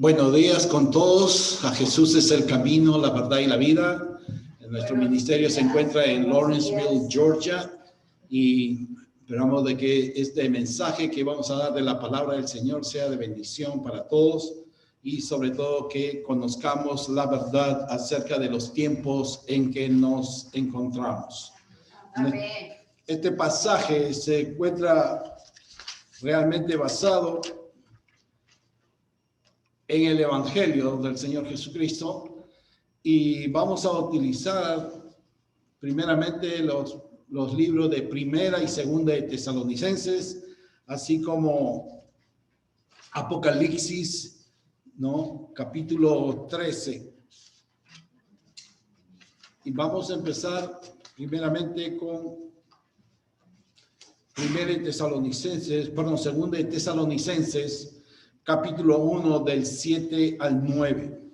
Buenos días con todos. A Jesús es el camino, la verdad y la vida. Nuestro ministerio se encuentra en Lawrenceville, Georgia, y esperamos de que este mensaje que vamos a dar de la palabra del Señor sea de bendición para todos y sobre todo que conozcamos la verdad acerca de los tiempos en que nos encontramos. Amén. Este pasaje se encuentra realmente basado en el Evangelio del Señor Jesucristo y vamos a utilizar primeramente los libros de Primera y Segunda de Tesalonicenses, así como Apocalipsis, ¿no? Capítulo 13. Y vamos a empezar primeramente con Segunda de Tesalonicenses, capítulo 1 del 7 al 9.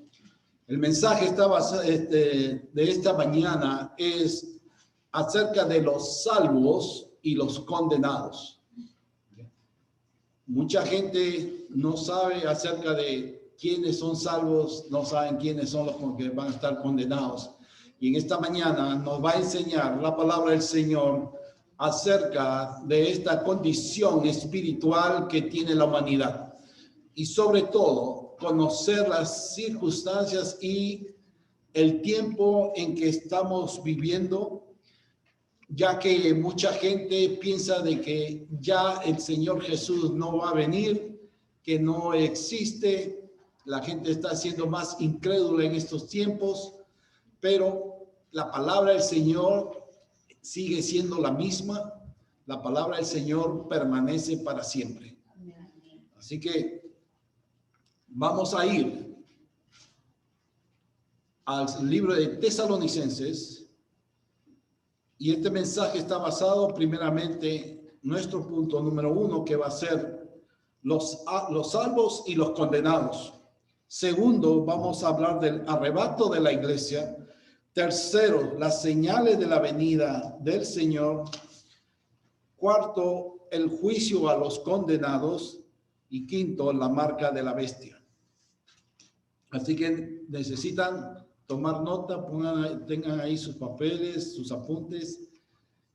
El mensaje de esta mañana es acerca de los salvos y los condenados. Mucha gente no sabe acerca de quiénes son salvos, no saben quiénes son los que van a estar condenados. Y en esta mañana nos va a enseñar la palabra del Señor acerca de esta condición espiritual que tiene la humanidad. Y sobre todo, conocer las circunstancias y el tiempo en que estamos viviendo, ya que mucha gente piensa de que ya el Señor Jesús no va a venir, que no existe. La gente está siendo más incrédula en estos tiempos, pero la palabra del Señor sigue siendo la misma. La palabra del Señor permanece para siempre. Así que vamos a ir al libro de Tesalonicenses y este mensaje está basado primeramente en nuestro punto número 1, que va a ser los salvos y los condenados. Segundo, vamos a hablar del arrebato de la iglesia. Tercero, las señales de la venida del Señor. Cuarto, el juicio a los condenados. Y quinto, la marca de la bestia. Así que necesitan tomar nota, tengan ahí sus papeles, sus apuntes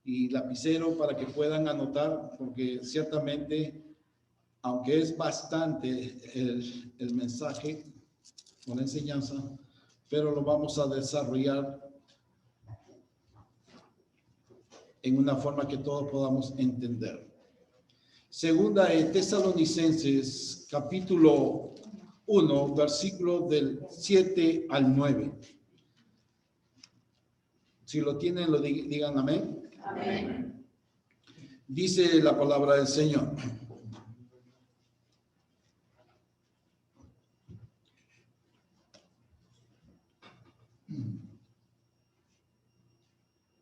y lapicero para que puedan anotar, porque ciertamente, aunque es bastante el mensaje o la enseñanza, pero lo vamos a desarrollar en una forma que todos podamos entender. Segunda de Tesalonicenses, capítulo 1, versículo del 7 al 9. Si lo tienen, digan amén. Amén. Dice la palabra del Señor.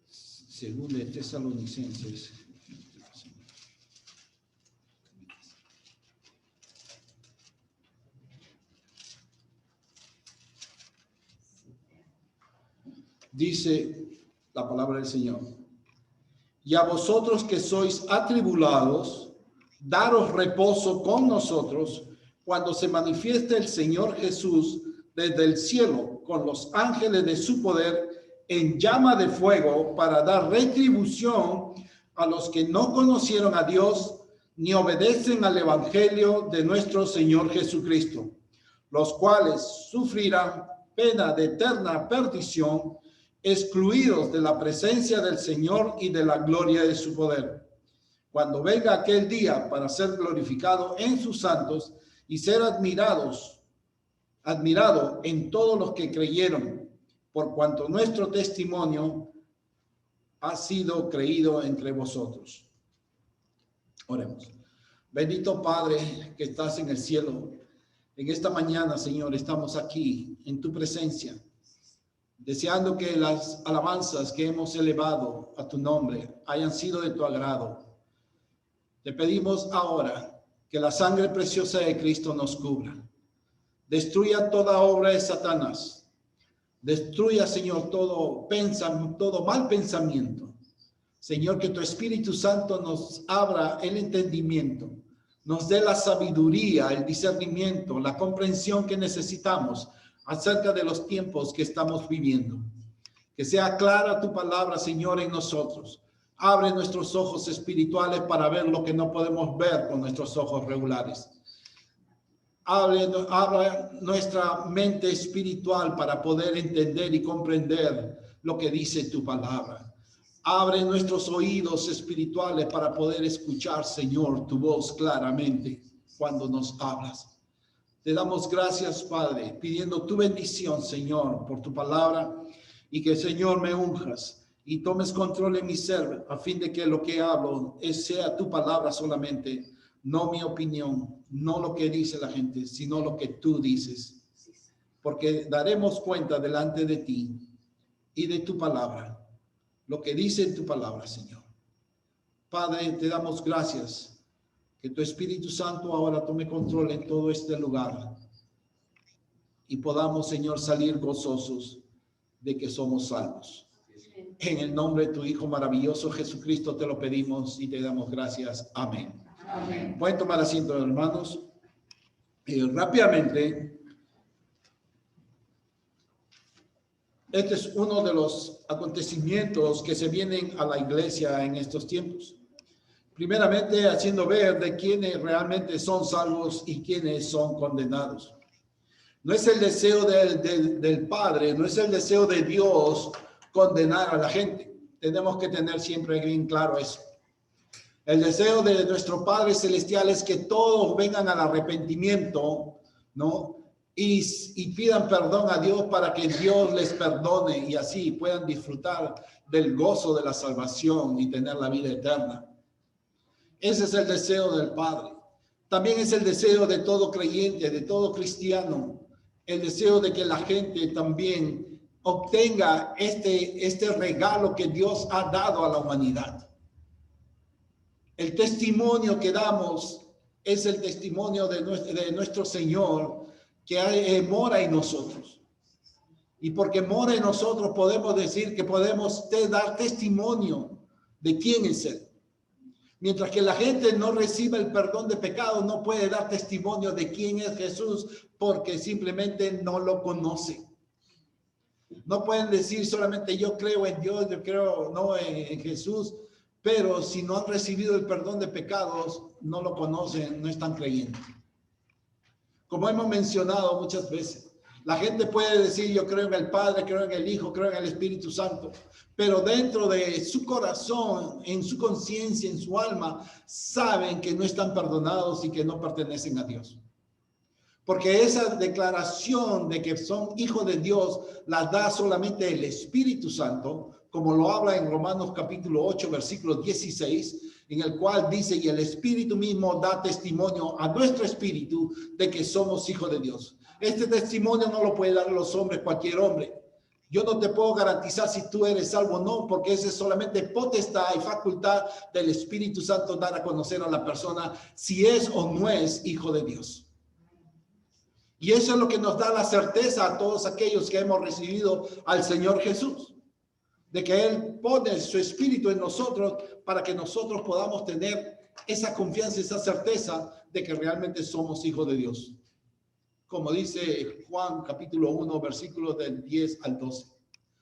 Segunda de Tesalonicenses. Dice la palabra del Señor: y a vosotros que sois atribulados, daros reposo con nosotros cuando se manifieste el Señor Jesús desde el cielo con los ángeles de su poder en llama de fuego, para dar retribución a los que no conocieron a Dios ni obedecen al evangelio de nuestro Señor Jesucristo, los cuales sufrirán pena de eterna perdición, excluidos de la presencia del Señor y de la gloria de su poder, cuando venga aquel día para ser glorificado en sus santos y ser admirado en todos los que creyeron, por cuanto nuestro testimonio ha sido creído entre vosotros. Oremos. Bendito Padre que estás en el cielo, en esta mañana, Señor, estamos aquí en tu presencia, deseando que las alabanzas que hemos elevado a tu nombre hayan sido de tu agrado. Te pedimos ahora que la sangre preciosa de Cristo nos cubra. Destruya toda obra de Satanás. Destruya, Señor, todo mal pensamiento. Señor, que tu Espíritu Santo nos abra el entendimiento nos dé la sabiduría, el discernimiento, la comprensión que necesitamos acerca de los tiempos que estamos viviendo. Que sea clara tu palabra, Señor, en nosotros. Abre nuestros ojos espirituales para ver lo que no podemos ver con nuestros ojos regulares. Abre nuestra mente espiritual para poder entender y comprender lo que dice tu palabra. Abre nuestros oídos espirituales para poder escuchar, Señor, tu voz claramente cuando nos hablas. Te damos gracias, Padre, pidiendo tu bendición, Señor, por tu palabra, y que, Señor, me unjas y tomes control en mi ser, a fin de que lo que hablo sea tu palabra solamente, no mi opinión, no lo que dice la gente, sino lo que tú dices. Porque daremos cuenta delante de ti y de tu palabra, lo que dice en tu palabra, Señor. Padre, te damos gracias. Que tu Espíritu Santo ahora tome control en todo este lugar y podamos, Señor, salir gozosos de que somos salvos. En el nombre de tu Hijo maravilloso Jesucristo te lo pedimos y te damos gracias. Amén. Amén. Pueden tomar asiento, hermanos. Rápidamente, este es uno de los acontecimientos que se vienen a la iglesia en estos tiempos. Primeramente, haciendo ver de quiénes realmente son salvos y quiénes son condenados. No es el deseo del Padre, no es el deseo de Dios condenar a la gente. Tenemos que tener siempre bien claro eso. El deseo de nuestro Padre Celestial es que todos vengan al arrepentimiento, ¿no? Y pidan perdón a Dios para que Dios les perdone y así puedan disfrutar del gozo de la salvación y tener la vida eterna. Ese es el deseo del Padre. También es el deseo de todo creyente, de todo cristiano. El deseo de que la gente también obtenga este regalo que Dios ha dado a la humanidad. El testimonio que damos es el testimonio de nuestro Señor que mora en nosotros. Y porque mora en nosotros podemos decir que podemos dar testimonio de quién es Él. Mientras que la gente no reciba el perdón de pecados, no puede dar testimonio de quién es Jesús porque simplemente no lo conoce. No pueden decir solamente yo creo en Dios, yo creo no en Jesús, pero si no han recibido el perdón de pecados, no lo conocen, no están creyendo. Como hemos mencionado muchas veces, la gente puede decir yo creo en el Padre, creo en el Hijo, creo en el Espíritu Santo, pero dentro de su corazón, en su conciencia, en su alma, saben que no están perdonados y que no pertenecen a Dios. Porque esa declaración de que son hijos de Dios la da solamente el Espíritu Santo, como lo habla en Romanos capítulo 8, versículo 16, en el cual dice, y el Espíritu mismo da testimonio a nuestro espíritu de que somos hijos de Dios. Este testimonio no lo puede dar los hombres, cualquier hombre. Yo no te puedo garantizar si tú eres salvo o no, porque esa es solamente potestad y facultad del Espíritu Santo dar a conocer a la persona si es o no es hijo de Dios. Y eso es lo que nos da la certeza a todos aquellos que hemos recibido al Señor Jesús, de que Él pone su Espíritu en nosotros para que nosotros podamos tener esa confianza, esa certeza de que realmente somos hijos de Dios. Como dice Juan capítulo 1, versículos del 10 al 12.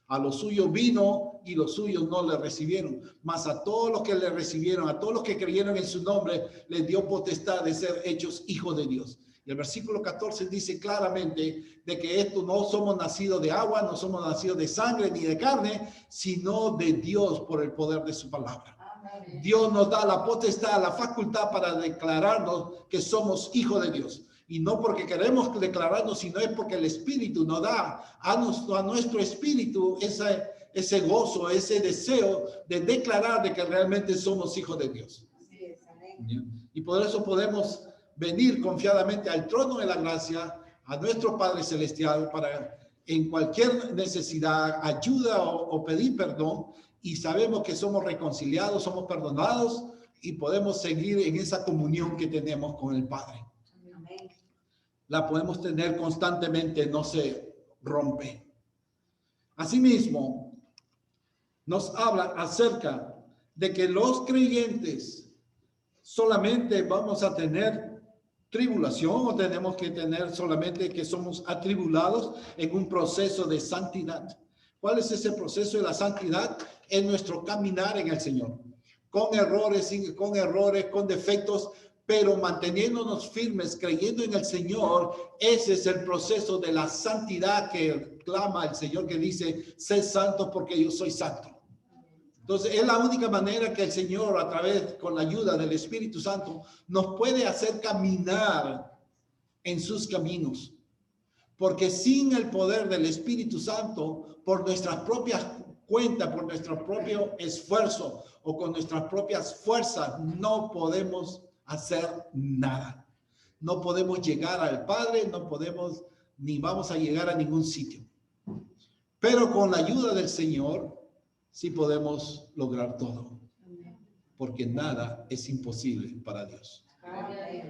A los suyos vino y los suyos no le recibieron, mas a todos los que le recibieron, a todos los que creyeron en su nombre, les dio potestad de ser hechos hijos de Dios. Y el versículo 14 dice claramente de que esto no somos nacidos de agua, no somos nacidos de sangre ni de carne, sino de Dios por el poder de su palabra. Amén. Dios nos da la potestad, la facultad para declararnos que somos hijos de Dios. Y no porque queremos declararnos, sino es porque el Espíritu nos da a nuestro espíritu ese gozo, ese deseo de declarar de que realmente somos hijos de Dios. Así es, amén. Y por eso podemos venir confiadamente al trono de la gracia, a nuestro Padre Celestial, para en cualquier necesidad, ayuda o pedir perdón, y sabemos que somos reconciliados, somos perdonados, y podemos seguir en esa comunión que tenemos con el Padre. Amén. La podemos tener constantemente, no se rompe. Asimismo, nos habla acerca de que los creyentes solamente vamos a tener tribulación o tenemos que tener solamente que somos atribulados en un proceso de santidad. ¿Cuál es ese proceso de la santidad? En nuestro caminar en el Señor, con errores, con defectos, pero manteniéndonos firmes, creyendo en el Señor. Ese es el proceso de la santidad que clama el Señor, que dice, sé santo porque yo soy santo. Entonces, es la única manera que el Señor, a través, con la ayuda del Espíritu Santo, nos puede hacer caminar en sus caminos. Porque sin el poder del Espíritu Santo, por nuestras propias cuentas, por nuestro propio esfuerzo o con nuestras propias fuerzas, no podemos hacer nada. No podemos llegar al Padre, no podemos, ni vamos a llegar a ningún sitio. Pero con la ayuda del Señor, sí podemos lograr todo, porque nada es imposible para Dios.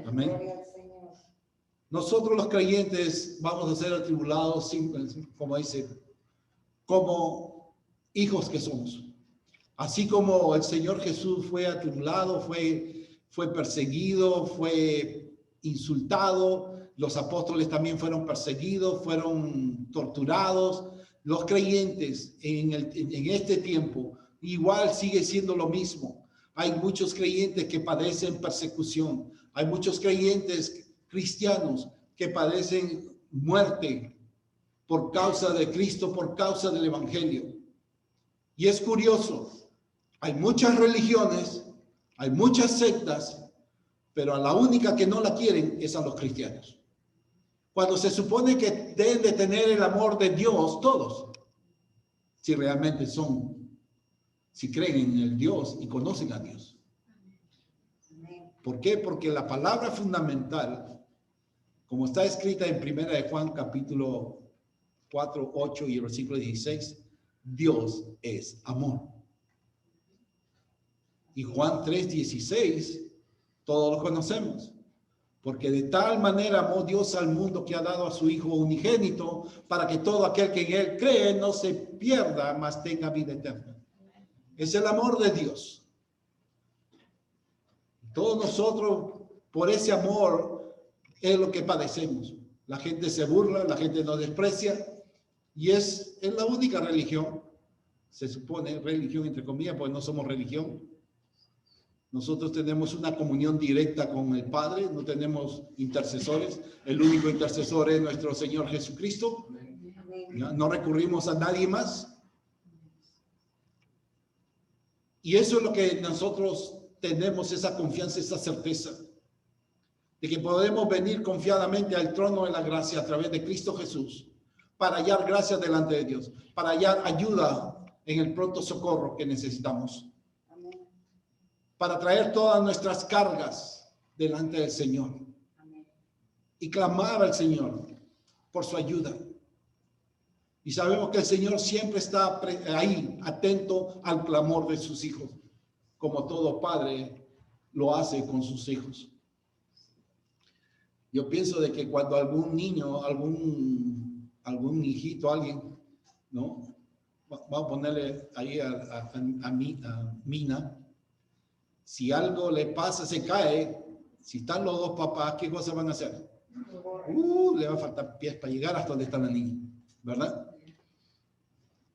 Amén. Nosotros los creyentes vamos a ser atribulados, como dice, como hijos que somos. Así como el Señor Jesús fue atribulado, fue perseguido, fue insultado, los apóstoles también fueron perseguidos, fueron torturados. Los creyentes en este tiempo igual sigue siendo lo mismo. Hay muchos creyentes que padecen persecución. Hay muchos creyentes cristianos que padecen muerte por causa de Cristo, por causa del Evangelio. Y es curioso, hay muchas religiones, hay muchas sectas, pero a la única que no la quieren es a los cristianos. Cuando se supone que deben de tener el amor de Dios todos, si realmente si creen en el Dios y conocen a Dios. ¿Por qué? Porque la palabra fundamental, como está escrita en 1 de Juan capítulo 4, 8 y el versículo 16, Dios es amor. Y Juan 3, 16, todos lo conocemos. Porque de tal manera amó Dios al mundo que ha dado a su Hijo unigénito, para que todo aquel que en Él cree no se pierda, mas tenga vida eterna. Es el amor de Dios. Todos nosotros, por ese amor, es lo que padecemos. La gente se burla, la gente nos desprecia, y es la única religión, se supone, religión entre comillas, pues no somos religión. Nosotros tenemos una comunión directa con el Padre, no tenemos intercesores. El único intercesor es nuestro Señor Jesucristo. ¿Ya? No recurrimos a nadie más. Y eso es lo que nosotros tenemos, esa confianza, esa certeza de que podemos venir confiadamente al trono de la gracia a través de Cristo Jesús para hallar gracia delante de Dios, para hallar ayuda en el pronto socorro que necesitamos, para traer todas nuestras cargas delante del Señor y clamar al Señor por su ayuda. Y sabemos que el Señor siempre está ahí, atento al clamor de sus hijos, como todo padre lo hace con sus hijos. Yo pienso de que cuando algún niño, algún hijito, alguien, ¿no? Vamos a ponerle ahí a Mina. Si algo le pasa, se cae, si están los dos papás, ¿qué cosas van a hacer? Le va a faltar pies para llegar hasta donde está la niña, ¿verdad?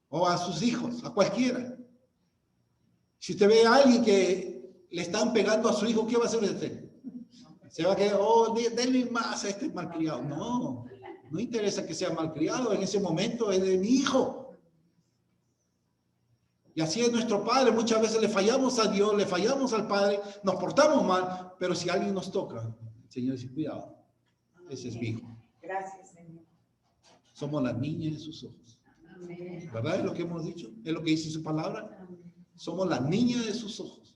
O a sus hijos, a cualquiera. Si usted ve a alguien que le están pegando a su hijo, ¿qué va a hacer usted? Se va a quedar, denle más a este malcriado. No interesa que sea malcriado, en ese momento es de mi hijo. Y así es nuestro Padre. Muchas veces le fallamos a Dios, le fallamos al Padre, nos portamos mal, pero si alguien nos toca, el Señor dice, cuidado, ese es mi hijo. Gracias, Señor. Somos las niñas de sus ojos. Amén. ¿Verdad? Es lo que hemos dicho, es lo que dice su palabra. Amén. Somos las niñas de sus ojos.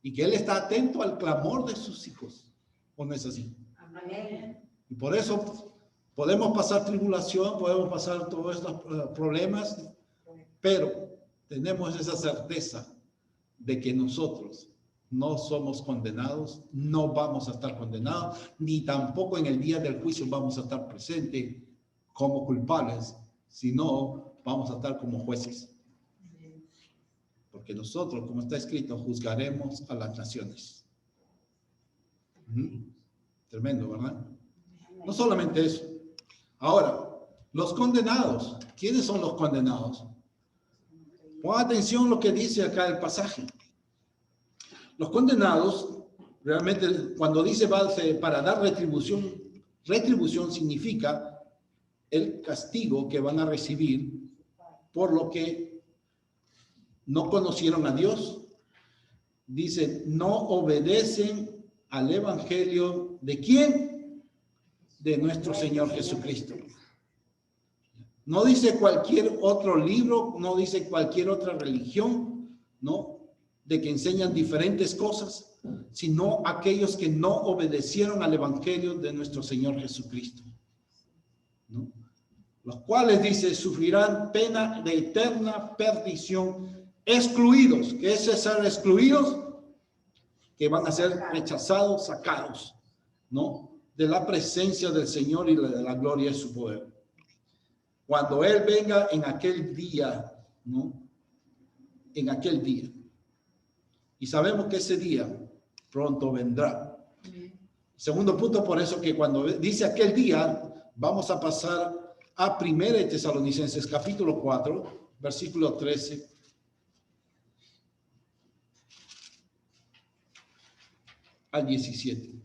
Y que Él está atento al clamor de sus hijos. ¿O no es así? Amén. Y por eso podemos pasar tribulación, podemos pasar todos estos problemas, pero tenemos esa certeza de que nosotros no somos condenados, no vamos a estar condenados, ni tampoco en el día del juicio vamos a estar presentes como culpables, sino vamos a estar como jueces. Porque nosotros, como está escrito, juzgaremos a las naciones. Tremendo, ¿verdad? No solamente eso. Ahora, los condenados. ¿Quiénes son los condenados? Pon atención a lo que dice acá el pasaje. Los condenados, realmente, cuando dice para dar retribución, retribución significa el castigo que van a recibir por lo que no conocieron a Dios. Dice, no obedecen al evangelio ¿de quién? De nuestro Señor Jesucristo. No dice cualquier otro libro, no dice cualquier otra religión, ¿no? De que enseñan diferentes cosas, sino aquellos que no obedecieron al evangelio de nuestro Señor Jesucristo, ¿no? Los cuales, dice, sufrirán pena de eterna perdición, excluidos. ¿Qué es ser excluidos? Que van a ser rechazados, sacados, ¿no? De la presencia del Señor y de la gloria de su poder. Cuando Él venga en aquel día, ¿no? En aquel día. Y sabemos que ese día pronto vendrá. Segundo punto, por eso que cuando dice aquel día, vamos a pasar a 1 Tesalonicenses capítulo 4, versículo 13. Al 17.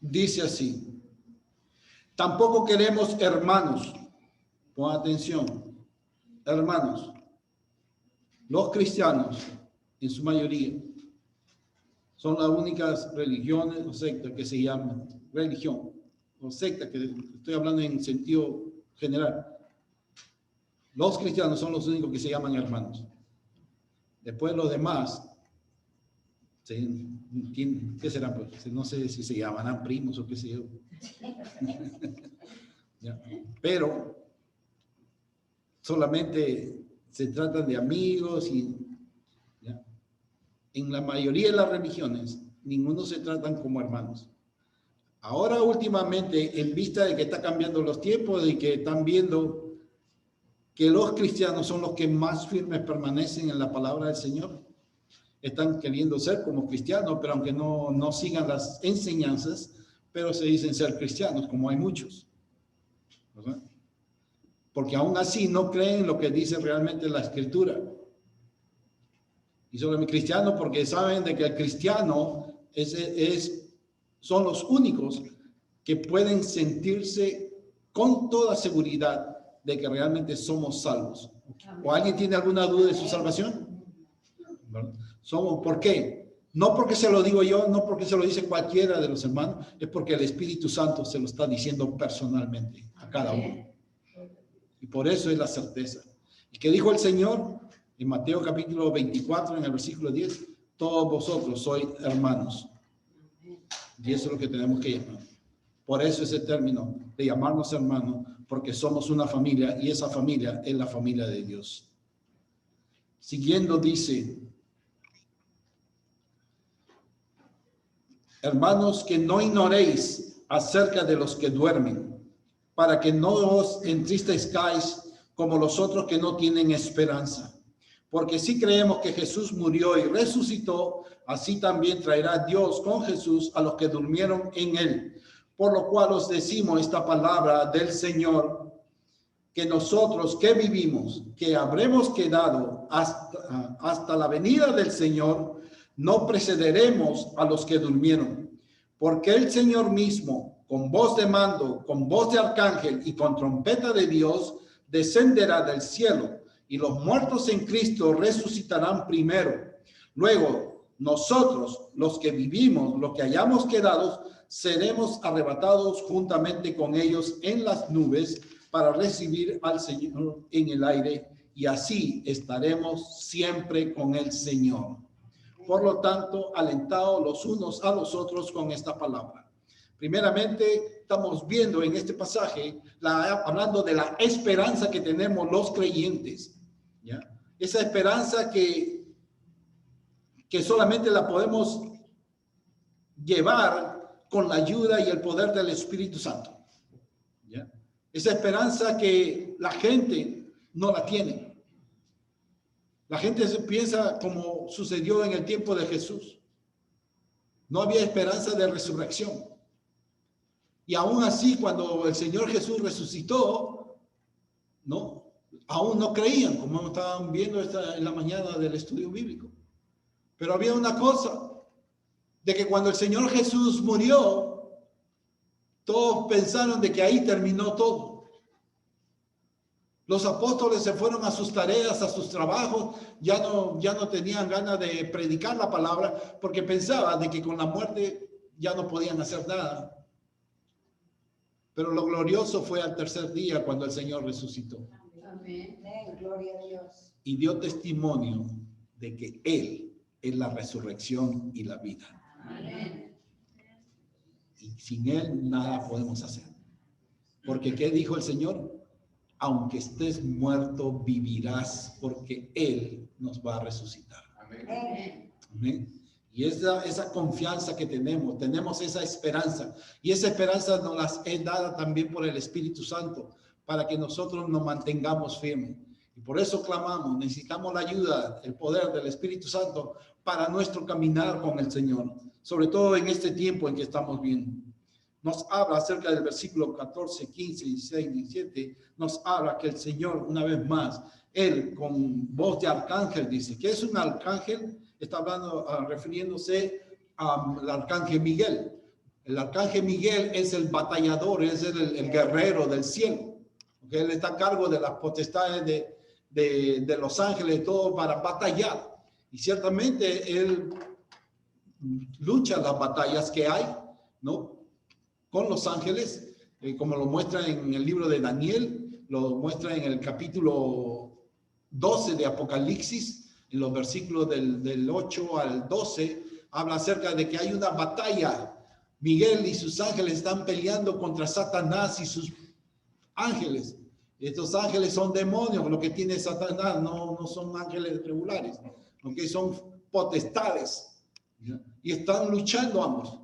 Dice así: tampoco queremos, hermanos, pon atención, hermanos, los cristianos, en su mayoría, son las únicas religiones o sectas que se llaman religión, o secta, que estoy hablando en sentido general. Los cristianos son los únicos que se llaman hermanos. Después los demás, ¿qué serán? Pues, no sé si se llamarán primos o qué sé yo. ¿Ya? Pero solamente se tratan de amigos y ¿ya? En la mayoría de las religiones, ninguno se tratan como hermanos. Ahora últimamente, en vista de que está cambiando los tiempos y que están viendo que los cristianos son los que más firmes permanecen en la palabra del Señor, están queriendo ser como cristianos, pero aunque no sigan las enseñanzas, pero se dicen ser cristianos, como hay muchos, ¿verdad? Porque aún así no creen lo que dice realmente la Escritura. Y son cristianos porque saben de que el cristiano son los únicos que pueden sentirse con toda seguridad de que realmente somos salvos. ¿O alguien tiene alguna duda de su salvación? Somos, ¿por qué? No porque se lo digo yo, no porque se lo dice cualquiera de los hermanos, es porque el Espíritu Santo se lo está diciendo personalmente a cada uno. Y por eso es la certeza. ¿Y qué dijo el Señor? En Mateo capítulo 24, en el versículo 10, todos vosotros sois hermanos. Y eso es lo que tenemos que llamar. Por eso ese término de llamarnos hermanos, porque somos una familia y esa familia es la familia de Dios. Siguiendo dice, hermanos, que no ignoréis acerca de los que duermen, para que no os entristezcáis como los otros que no tienen esperanza. Porque si creemos que Jesús murió y resucitó, así también traerá Dios con Jesús a los que durmieron en él. Por lo cual os decimos esta palabra del Señor, que nosotros que vivimos, que habremos quedado hasta la venida del Señor, no precederemos a los que durmieron. Porque el Señor mismo, con voz de mando, con voz de arcángel y con trompeta de Dios, descenderá del cielo, y los muertos en Cristo resucitarán primero. Luego, nosotros, los que vivimos, los que hayamos quedado, seremos arrebatados juntamente con ellos en las nubes para recibir al Señor en el aire, y así estaremos siempre con el Señor. Por lo tanto, alentados los unos a los otros con esta palabra. Primeramente, estamos viendo en este pasaje, hablando de la esperanza que tenemos los creyentes, ¿ya? Esa esperanza que solamente la podemos llevar con la ayuda y el poder del Espíritu Santo, ¿ya? Esa esperanza que la gente no la tiene. La gente piensa como sucedió en el tiempo de Jesús. No había esperanza de resurrección. Y aún así, cuando el Señor Jesús resucitó, ¿no? Aún no creían, como estaban viendo en la mañana del estudio bíblico. Pero había una cosa, de que cuando el Señor Jesús murió, todos pensaron de que ahí terminó todo. Los apóstoles se fueron a sus tareas, a sus trabajos, ya no tenían ganas de predicar la palabra porque pensaban de que con la muerte ya no podían hacer nada. Pero lo glorioso fue al tercer día cuando el Señor resucitó. Amén. Gloria a Dios. Y dio testimonio de que Él es la resurrección y la vida. Amén. Y sin Él nada podemos hacer. Porque ¿qué dijo el Señor? Aunque estés muerto, vivirás, porque Él nos va a resucitar. Amén. Amén. Y esa confianza que tenemos esa esperanza. Y esa esperanza nos la es dada también por el Espíritu Santo, para que nosotros nos mantengamos firmes. Y por eso clamamos, necesitamos la ayuda, el poder del Espíritu Santo para nuestro caminar con el Señor. Sobre todo en este tiempo en que estamos viendo. Nos habla acerca del versículo 14, 15, 16, 17. Nos habla que el Señor, una vez más, Él con voz de arcángel dice, ¿qué es un arcángel? Está hablando, refiriéndose al arcángel Miguel. El arcángel Miguel es el batallador, es el guerrero del cielo. Okay, él está a cargo de las potestades de los ángeles, todo para batallar. Y ciertamente él lucha las batallas que hay, ¿no? Con los ángeles, como lo muestra en el libro de Daniel, lo muestra en el capítulo 12 de Apocalipsis, en los versículos del 8 al 12, habla acerca de que hay una batalla. Miguel y sus ángeles están peleando contra Satanás y sus ángeles. Estos ángeles son demonios, lo que tiene Satanás no son ángeles regulares, aunque son potestades, ¿ya? Y están luchando ambos.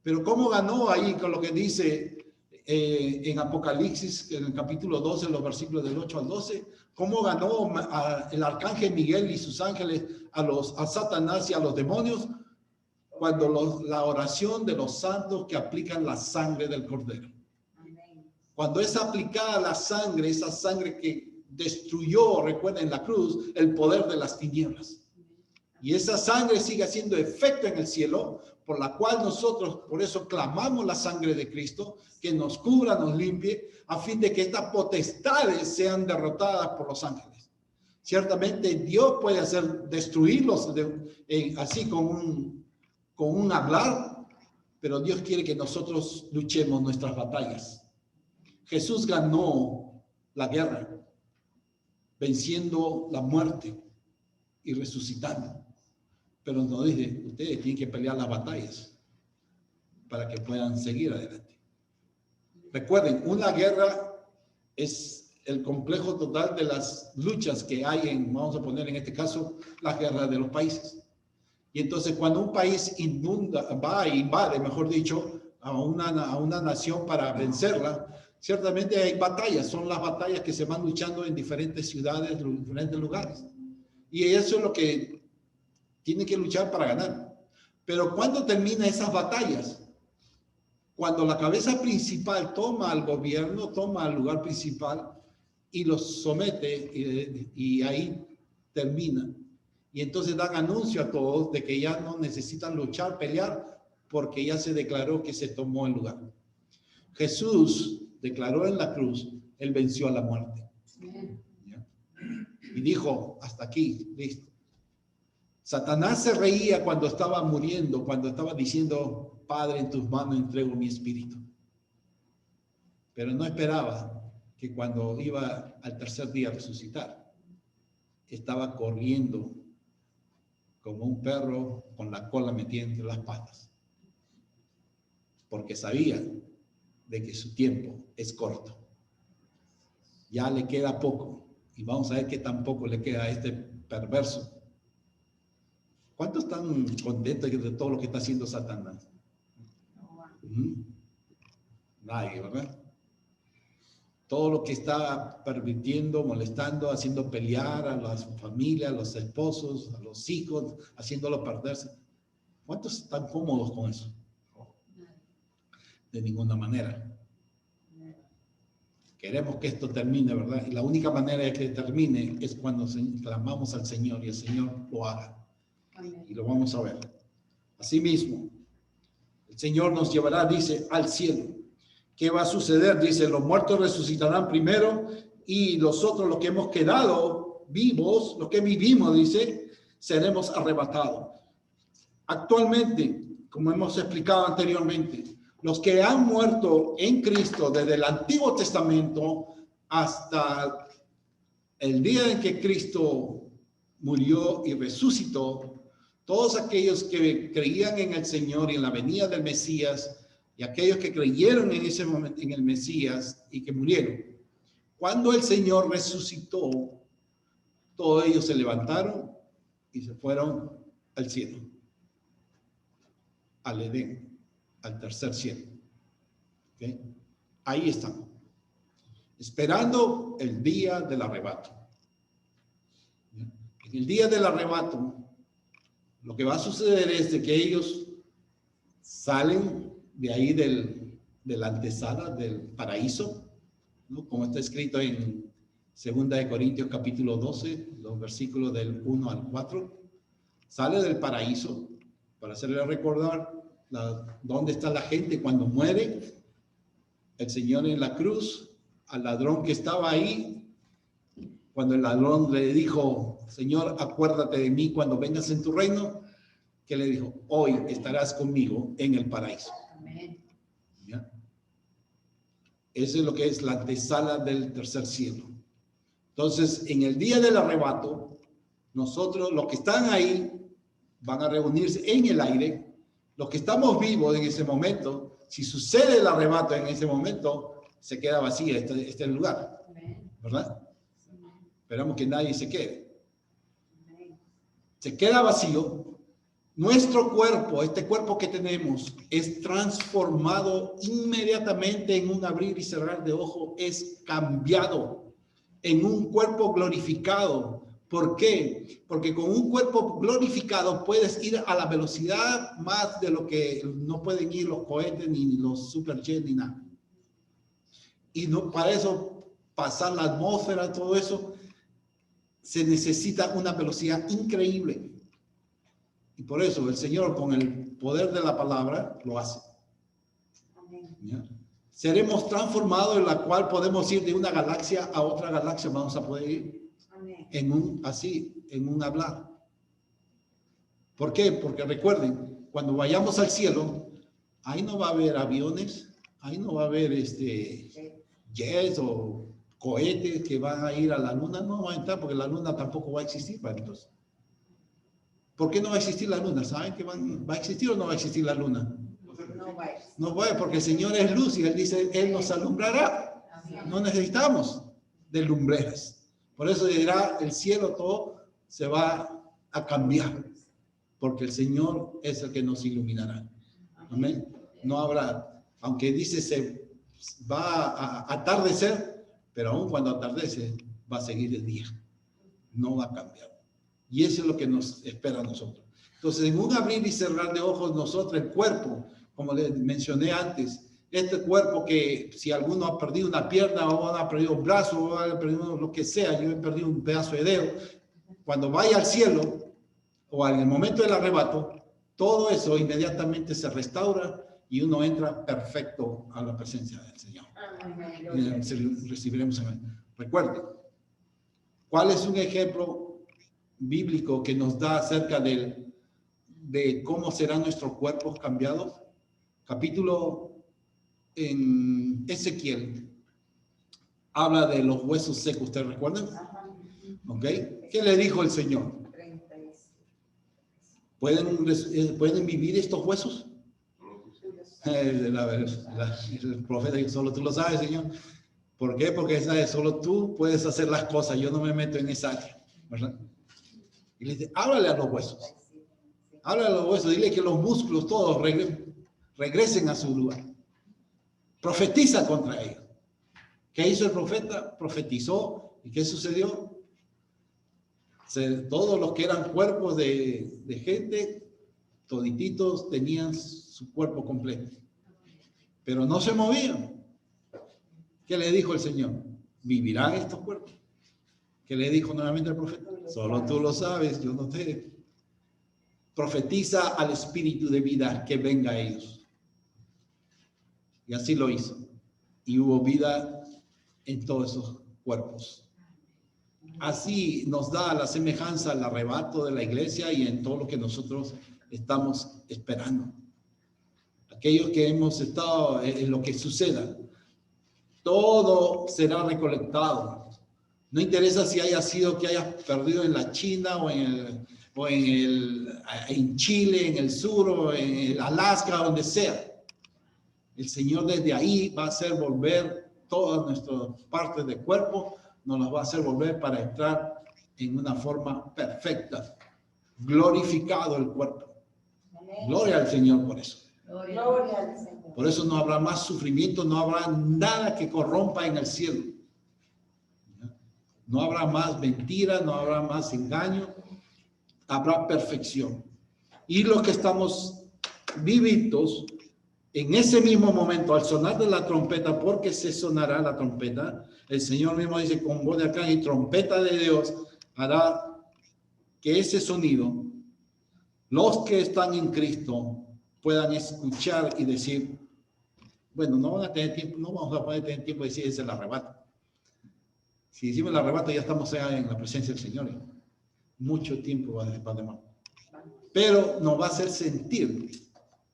Pero ¿cómo ganó ahí con lo que dice en Apocalipsis, en el capítulo 12, los versículos del 8 al 12? ¿Cómo ganó el arcángel Miguel y sus ángeles a Satanás y a los demonios? Cuando la oración de los santos que aplican la sangre del Cordero. Cuando es aplicada la sangre, esa sangre que destruyó, recuerden, la cruz, el poder de las tinieblas. Y esa sangre sigue haciendo efecto en el cielo, por la cual nosotros, por eso clamamos la sangre de Cristo, que nos cubra, nos limpie, a fin de que estas potestades sean derrotadas por los ángeles. Ciertamente Dios puede hacer destruirlos así con un hablar, pero Dios quiere que nosotros luchemos nuestras batallas. Jesús ganó la guerra, venciendo la muerte y resucitando. Pero nos dice, ustedes tienen que pelear las batallas para que puedan seguir adelante. Recuerden, una guerra es el complejo total de las luchas que hay vamos a poner en este caso, las guerras de los países. Y entonces cuando un país invade, mejor dicho, a una nación para vencerla, ciertamente hay batallas, son las batallas que se van luchando en diferentes ciudades, en diferentes lugares. Y eso es lo que tiene que luchar para ganar. Pero ¿cuándo termina esas batallas? Cuando la cabeza principal toma al gobierno, toma al lugar principal y los somete y ahí termina. Y entonces dan anuncio a todos de que ya no necesitan luchar, pelear, porque ya se declaró que se tomó el lugar. Jesús declaró en la cruz, Él venció a la muerte. ¿Ya? Y dijo, hasta aquí, listo. Satanás se reía cuando estaba muriendo, cuando estaba diciendo, Padre, en tus manos entrego mi espíritu. Pero no esperaba que cuando iba al tercer día a resucitar, estaba corriendo como un perro con la cola metida entre las patas. Porque sabía de que su tiempo es corto. Ya le queda poco. Y vamos a ver qué tan poco le queda a este perverso. ¿Cuántos están contentos de todo lo que está haciendo Satanás? Nadie, ¿verdad? todo lo que está permitiendo, molestando, haciendo pelear a las familias, a los esposos, a los hijos, haciéndolo perderse. ¿Cuántos están cómodos con eso? De ninguna manera. Queremos que esto termine, ¿verdad? Y la única manera de que termine es cuando clamamos al Señor y el Señor lo haga. Y lo vamos a ver. Asimismo, el Señor nos llevará, dice, al cielo. ¿Qué va a suceder? Dice, los muertos resucitarán primero y nosotros, los que hemos quedado vivos, los que vivimos, dice, seremos arrebatados. Actualmente, como hemos explicado anteriormente, los que han muerto en Cristo desde el Antiguo Testamento hasta el día en que Cristo murió y resucitó, todos aquellos que creían en el Señor y en la venida del Mesías, y aquellos que creyeron en ese momento en el Mesías y que murieron, cuando el Señor resucitó, todos ellos se levantaron y se fueron al cielo, al Edén, al tercer cielo. ¿Okay? Ahí están, esperando el día del arrebato. En el día del arrebato, lo que va a suceder es de que ellos salen de ahí de la antesala del paraíso, ¿no? Como está escrito en 2 Corintios capítulo 12, los versículos del 1 al 4. Sale del paraíso para hacerle recordar dónde está la gente cuando muere. El Señor en la cruz, al ladrón que estaba ahí, cuando el ladrón le dijo, Señor, acuérdate de mí cuando vengas en tu reino, que le dijo, hoy estarás conmigo en el paraíso. ¿Ya? Eso es lo que es la antesala del tercer cielo. Entonces, en el día del arrebato, nosotros, los que están ahí, van a reunirse en el aire. Los que estamos vivos en ese momento, si sucede el arrebato en ese momento, se queda vacío este lugar, ¿verdad? Esperamos que nadie se quede. Se queda vacío. Nuestro cuerpo, este cuerpo que tenemos, es transformado inmediatamente en un abrir y cerrar de ojo, es cambiado en un cuerpo glorificado. ¿Por qué? Porque con un cuerpo glorificado puedes ir a la velocidad más de lo que no pueden ir los cohetes ni los superjets ni nada. Y no, para eso, pasar la atmósfera, todo eso, se necesita una velocidad increíble. Y por eso el Señor, con el poder de la palabra, lo hace. ¿Ya? Seremos transformados, en la cual podemos ir de una galaxia a otra galaxia. Vamos a poder ir en un hablar. ¿Por qué? Porque recuerden, cuando vayamos al cielo, ahí no va a haber aviones, ahí no va a haber jets o cohetes que van a ir a la luna. No va a entrar porque la luna tampoco va a existir para entonces. ¿Por qué no va a existir la luna? ¿Saben que va a existir o no va a existir la luna? No va, porque el Señor es luz y Él dice, Él nos alumbrará. No necesitamos de lumbreras. Por eso dirá, el cielo todo se va a cambiar, porque el Señor es el que nos iluminará. Amén. No habrá, aunque dice se va a atardecer, pero aún cuando atardece va a seguir el día. No va a cambiar. Y eso es lo que nos espera a nosotros. Entonces, en un abrir y cerrar de ojos, nosotros, el cuerpo, como les mencioné antes, este cuerpo que si alguno ha perdido una pierna o ha perdido un brazo o ha perdido lo que sea, yo he perdido un pedazo de dedo, cuando vaya al cielo o en el momento del arrebato, todo eso inmediatamente se restaura y uno entra perfecto a la presencia del Señor. Y recibiremos. Recuerden, ¿cuál es un ejemplo bíblico que nos da acerca de cómo serán nuestros cuerpos cambiados? Capítulo en Ezequiel habla de los huesos secos. ¿Ustedes recuerdan? ¿Ok? ¿Qué le dijo el Señor? ¿Pueden vivir estos huesos? El profeta dijo, solo tú lo sabes, Señor. ¿Por qué? Porque solo tú puedes hacer las cosas. Yo no me meto en esa área, ¿verdad? Y le dice, háblale a los huesos. Háblale a los huesos. Dile que los músculos todos regresen a su lugar. Profetiza contra ellos. ¿Qué hizo el profeta? Profetizó. ¿Y qué sucedió? Todos los que eran cuerpos de gente, todititos tenían su cuerpo completo. Pero no se movían. ¿Qué le dijo el Señor? ¿Vivirán estos cuerpos? ¿Qué le dijo nuevamente el profeta? Solo tú lo sabes, yo no sé. Profetiza al espíritu de vida que venga a ellos. Y así lo hizo. Y hubo vida en todos esos cuerpos. Así nos da la semejanza al arrebato de la iglesia y en todo lo que nosotros estamos esperando. Aquellos que hemos estado en lo que suceda, todo será recolectado. No interesa si haya sido que hayas perdido en la China en Chile, en el sur o en el Alaska, donde sea. El Señor desde ahí va a hacer volver todas nuestras partes del cuerpo, nos las va a hacer volver para entrar en una forma perfecta. Glorificado el cuerpo. Gloria al Señor por eso. Gloria al Señor. Por eso no habrá más sufrimiento, no habrá nada que corrompa en el cielo. No habrá más mentira, no habrá más engaño, habrá perfección. Y los que estamos vivitos, en ese mismo momento, al sonar de la trompeta, porque se sonará la trompeta, el Señor mismo dice, con voz de acá y trompeta de Dios, hará que ese sonido, los que están en Cristo, puedan escuchar y decir, bueno, no van a tener tiempo, no vamos a poder tener tiempo de decir, es el arrebato. Si decimos el arrebato, ya estamos en la presencia del Señor. Mucho tiempo va a demás. Pero nos va a hacer sentir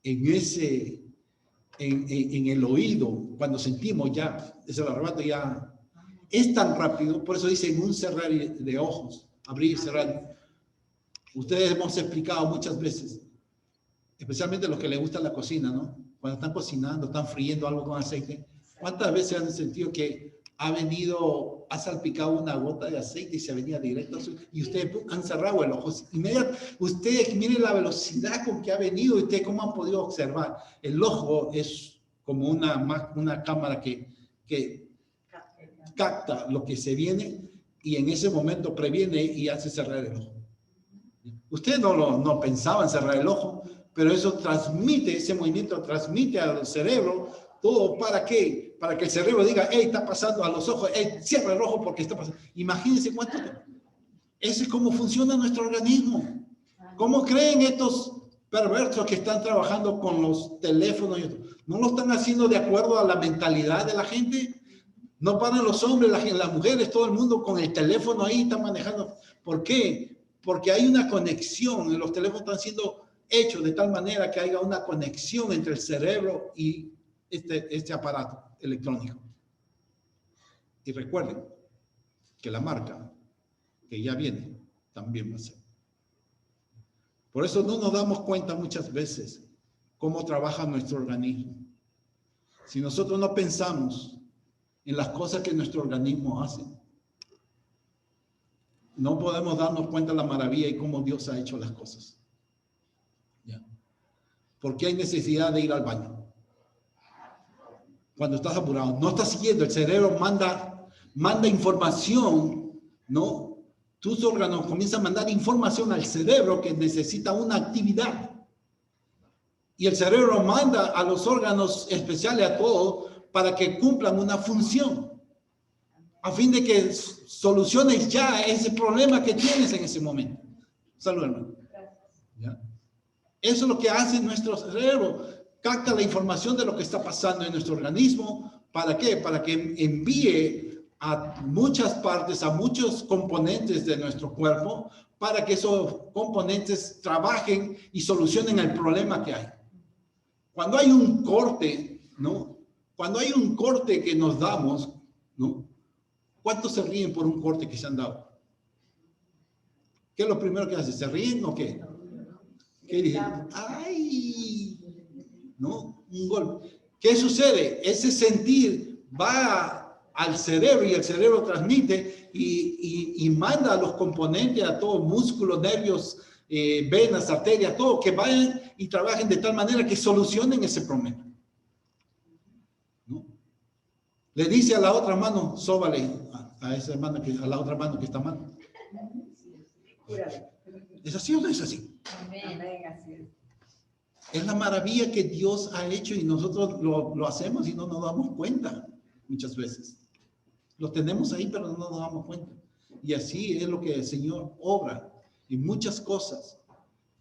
en el oído, cuando sentimos ya, es el arrebato ya, es tan rápido, por eso dice en un cerrar de ojos, abrir y cerrar. Ustedes hemos explicado muchas veces, especialmente los que les gusta la cocina, ¿no? Cuando están cocinando, están friendo algo con aceite, ¿cuántas veces han sentido que ha salpicado una gota de aceite y se venía directo a y ustedes han cerrado el ojo? Ustedes miren la velocidad con que ha venido y ustedes cómo han podido observar. El ojo es como una cámara que capta lo que se viene y en ese momento previene y hace cerrar el ojo. Ustedes no pensaban cerrar el ojo, pero eso transmite, ese movimiento transmite al cerebro todo. ¿Para qué? Para que el cerebro diga, hey, está pasando a los ojos, hey, cierra el ojo porque está pasando. Imagínense cuánto. Ese es cómo funciona nuestro organismo. ¿Cómo creen estos perversos que están trabajando con los teléfonos? ¿No lo están haciendo de acuerdo a la mentalidad de la gente? No paran los hombres, las mujeres, todo el mundo con el teléfono ahí, están manejando. ¿Por qué? Porque hay una conexión. Los teléfonos están siendo hechos de tal manera que haya una conexión entre el cerebro y este aparato electrónico. Y recuerden que la marca que ya viene también va a ser. Por eso no nos damos cuenta muchas veces cómo trabaja nuestro organismo. Si nosotros no pensamos en las cosas que nuestro organismo hace, no podemos darnos cuenta de la maravilla y cómo Dios ha hecho las cosas. ¿Ya? ¿Por qué hay necesidad de ir al baño? Cuando estás apurado, no estás siguiendo, el cerebro manda información, ¿no? Tus órganos comienzan a mandar información al cerebro que necesita una actividad. Y el cerebro manda a los órganos especiales, a todos, para que cumplan una función. A fin de que soluciones ya ese problema que tienes en ese momento. Salud, hermano. ¿Ya? Eso es lo que hace nuestro cerebro. Capta la información de lo que está pasando en nuestro organismo. ¿Para qué? Para que envíe a muchas partes, a muchos componentes de nuestro cuerpo, para que esos componentes trabajen y solucionen el problema que hay. Cuando hay un corte, ¿no? Cuando hay un corte que nos damos, ¿no? ¿Cuántos se ríen por un corte que se han dado? ¿Qué es lo primero que hacen? ¿Se ríen o qué? ¿Qué dicen? ¡Ay! ¿No? Un golpe. ¿Qué sucede? Ese sentir va al cerebro y el cerebro transmite y manda a los componentes, a todos músculos, nervios, venas, arterias, todo, que vayan y trabajen de tal manera que solucionen ese problema. ¿No? Le dice a la otra mano, sóbale a esa hermana a la otra mano que está mal. ¿Es así o no es así? Amén. Así es. Es la maravilla que Dios ha hecho y nosotros lo hacemos y no nos damos cuenta muchas veces. Lo tenemos ahí, pero no nos damos cuenta. Y así es lo que el Señor obra en muchas cosas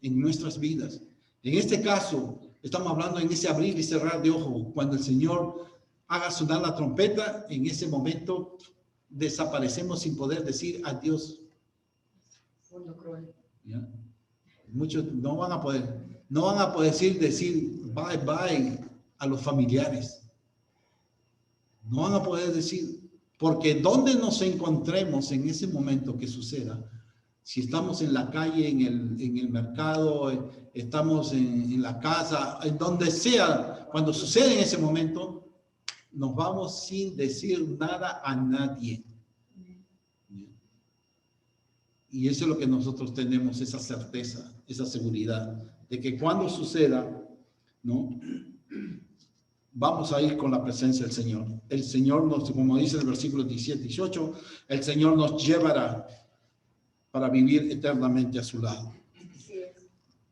en nuestras vidas. En este caso, estamos hablando en ese abrir y cerrar de ojos. Cuando el Señor haga sonar la trompeta, en ese momento desaparecemos sin poder decir adiós. ¿Ya? Muchos no van a poder decir bye bye a los familiares. No van a poder decir, porque donde nos encontremos en ese momento que suceda, si estamos en la calle, en el mercado, estamos en la casa, en donde sea, cuando sucede en ese momento, nos vamos sin decir nada a nadie. Y eso es lo que nosotros tenemos, esa certeza, esa seguridad, de que cuando suceda, ¿no? Vamos a ir con la presencia del Señor. El Señor nos, como dice el versículo 17 y 18, el Señor nos llevará para vivir eternamente a su lado.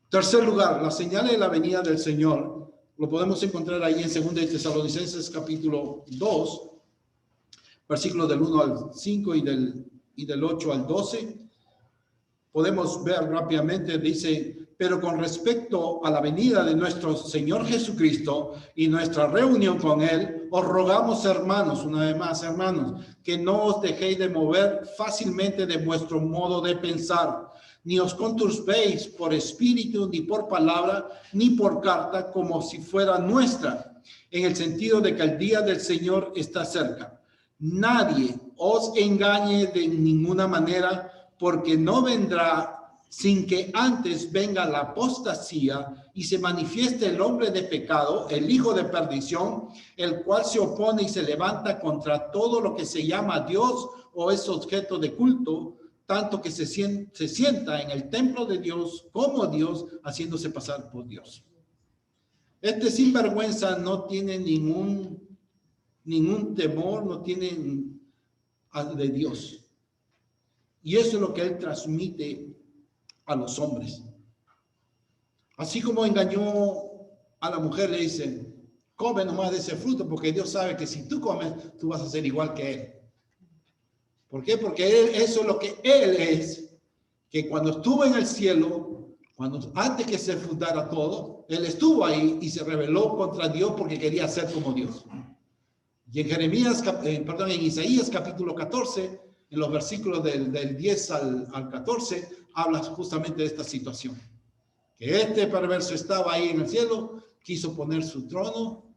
Tercer lugar, la señal de la venida del Señor, lo podemos encontrar ahí en 2 de Tesalonicenses capítulo 2, versículos del 1 al 5 y del 8 al 12. Podemos ver rápidamente, dice, pero con respecto a la venida de nuestro Señor Jesucristo y nuestra reunión con Él, os rogamos, hermanos, una vez más, hermanos, que no os dejéis de mover fácilmente de vuestro modo de pensar, ni os conturbéis por espíritu, ni por palabra, ni por carta, como si fuera nuestra, en el sentido de que el día del Señor está cerca. Nadie os engañe de ninguna manera, porque no vendrá sin que antes venga la apostasía y se manifieste el hombre de pecado, el hijo de perdición, el cual se opone y se levanta contra todo lo que se llama Dios o es objeto de culto, tanto que se sienta en el templo de Dios como Dios, haciéndose pasar por Dios. Este sinvergüenza no tiene ningún temor, no tiene de Dios. Y eso es lo que él transmite a los hombres. Así como engañó a la mujer, le dice, come nomás de ese fruto, porque Dios sabe que si tú comes, tú vas a ser igual que él. ¿Por qué? Porque eso es lo que él es, que cuando estuvo en el cielo, antes que se fundara todo, él estuvo ahí y se rebeló contra Dios porque quería ser como Dios. Y en Isaías capítulo 14, en los versículos del 10 al 14, habla justamente de esta situación. Que este perverso estaba ahí en el cielo, quiso poner su trono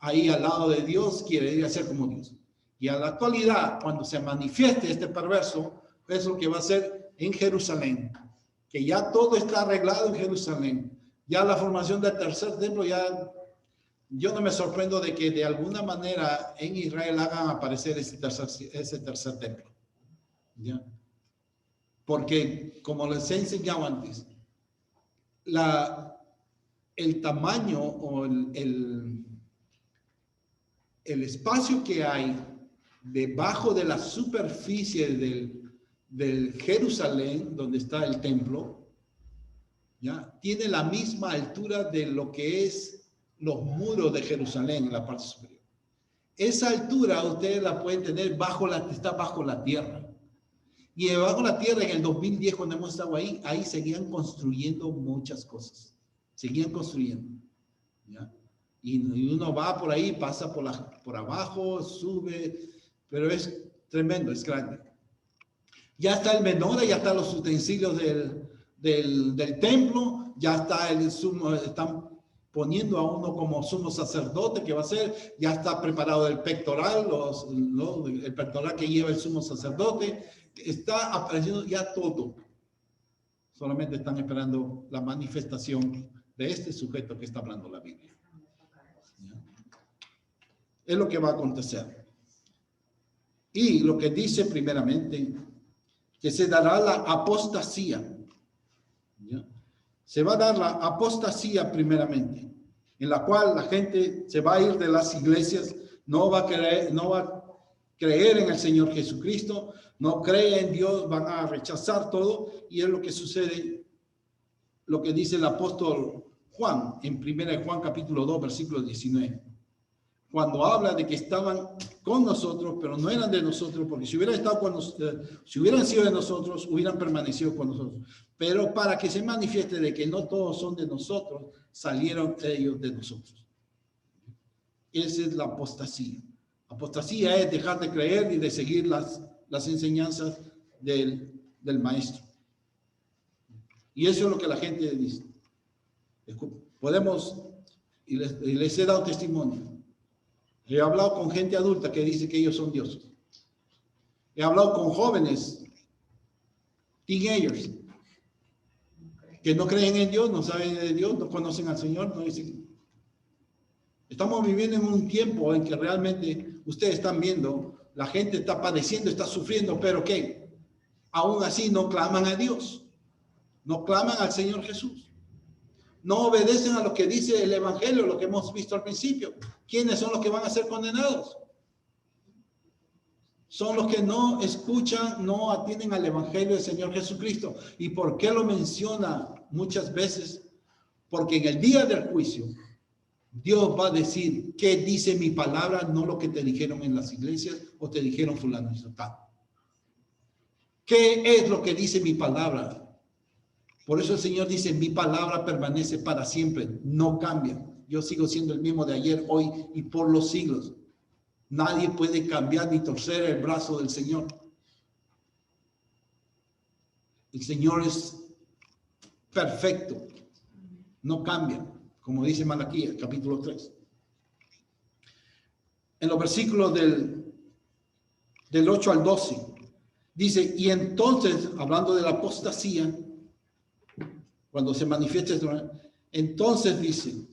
ahí al lado de Dios, quiere ir a ser como Dios. Y a la actualidad, cuando se manifieste este perverso, es lo que va a ser en Jerusalén. Que ya todo está arreglado en Jerusalén. Ya la formación del tercer templo, yo no me sorprendo de que de alguna manera en Israel hagan aparecer ese tercer templo. ¿Ya? Porque, como les he enseñado antes, el tamaño o el espacio que hay debajo de la superficie del Jerusalén, donde está el templo, ¿ya? Tiene la misma altura de lo que es los muros de Jerusalén en la parte superior. Esa altura ustedes la pueden tener está bajo la tierra. Y debajo de la tierra, en el 2010, cuando hemos estado ahí seguían construyendo muchas cosas. Seguían construyendo. ¿Ya? Y uno va por ahí, pasa por abajo, sube, pero es tremendo, es grande. Ya está el menora, ya están los utensilios del templo, ya está están poniendo a uno como sumo sacerdote que va a ser, ya está preparado el pectoral, el pectoral que lleva el sumo sacerdote, está apareciendo ya todo. Solamente están esperando la manifestación de este sujeto que está hablando la Biblia. ¿Ya? Es lo que va a acontecer. Y lo que dice primeramente, que se dará la apostasía. ¿Ya? Se va a dar la apostasía primeramente, en la cual la gente se va a ir de las iglesias no va a creer en el Señor Jesucristo, no cree en Dios, van a rechazar todo, y es lo que sucede, lo que dice el apóstol Juan en 1 Juan capítulo 2 versículo 19, cuando habla de que estaban con nosotros, pero no eran de nosotros, porque si hubieran estado con nosotros, si hubieran sido de nosotros, hubieran permanecido con nosotros, pero para que se manifieste de que no todos son de nosotros, salieron ellos de nosotros. Esa es la apostasía. Apostasía es dejar de creer y de seguir las enseñanzas del maestro. Y eso es lo que la gente dice. Podemos, y les he dado testimonio. He hablado con gente adulta que dice que ellos son dioses. He hablado con jóvenes, teenagers, que no creen en Dios, no saben de Dios, no conocen al Señor, no dicen. Estamos viviendo en un tiempo en que realmente ustedes están viendo, la gente está padeciendo, está sufriendo, pero ¿qué? Aún así no claman a Dios, no claman al Señor Jesús. No obedecen a lo que dice el Evangelio, lo que hemos visto al principio. ¿Quiénes son los que van a ser condenados? Son los que no escuchan, no atienden al Evangelio del Señor Jesucristo. ¿Y por qué lo menciona muchas veces? Porque en el día del juicio, Dios va a decir, ¿qué dice mi palabra? No lo que te dijeron en las iglesias o te dijeron fulano y sotano. ¿Qué es lo que dice mi palabra? Por eso el Señor dice, mi palabra permanece para siempre, no cambia. Yo sigo siendo el mismo de ayer, hoy y por los siglos. Nadie puede cambiar ni torcer el brazo del Señor. El Señor es perfecto, no cambia, como dice Malaquías, capítulo 3. En los versículos del 8 al 12, dice, y entonces, hablando de la apostasía, cuando se manifieste, entonces dice,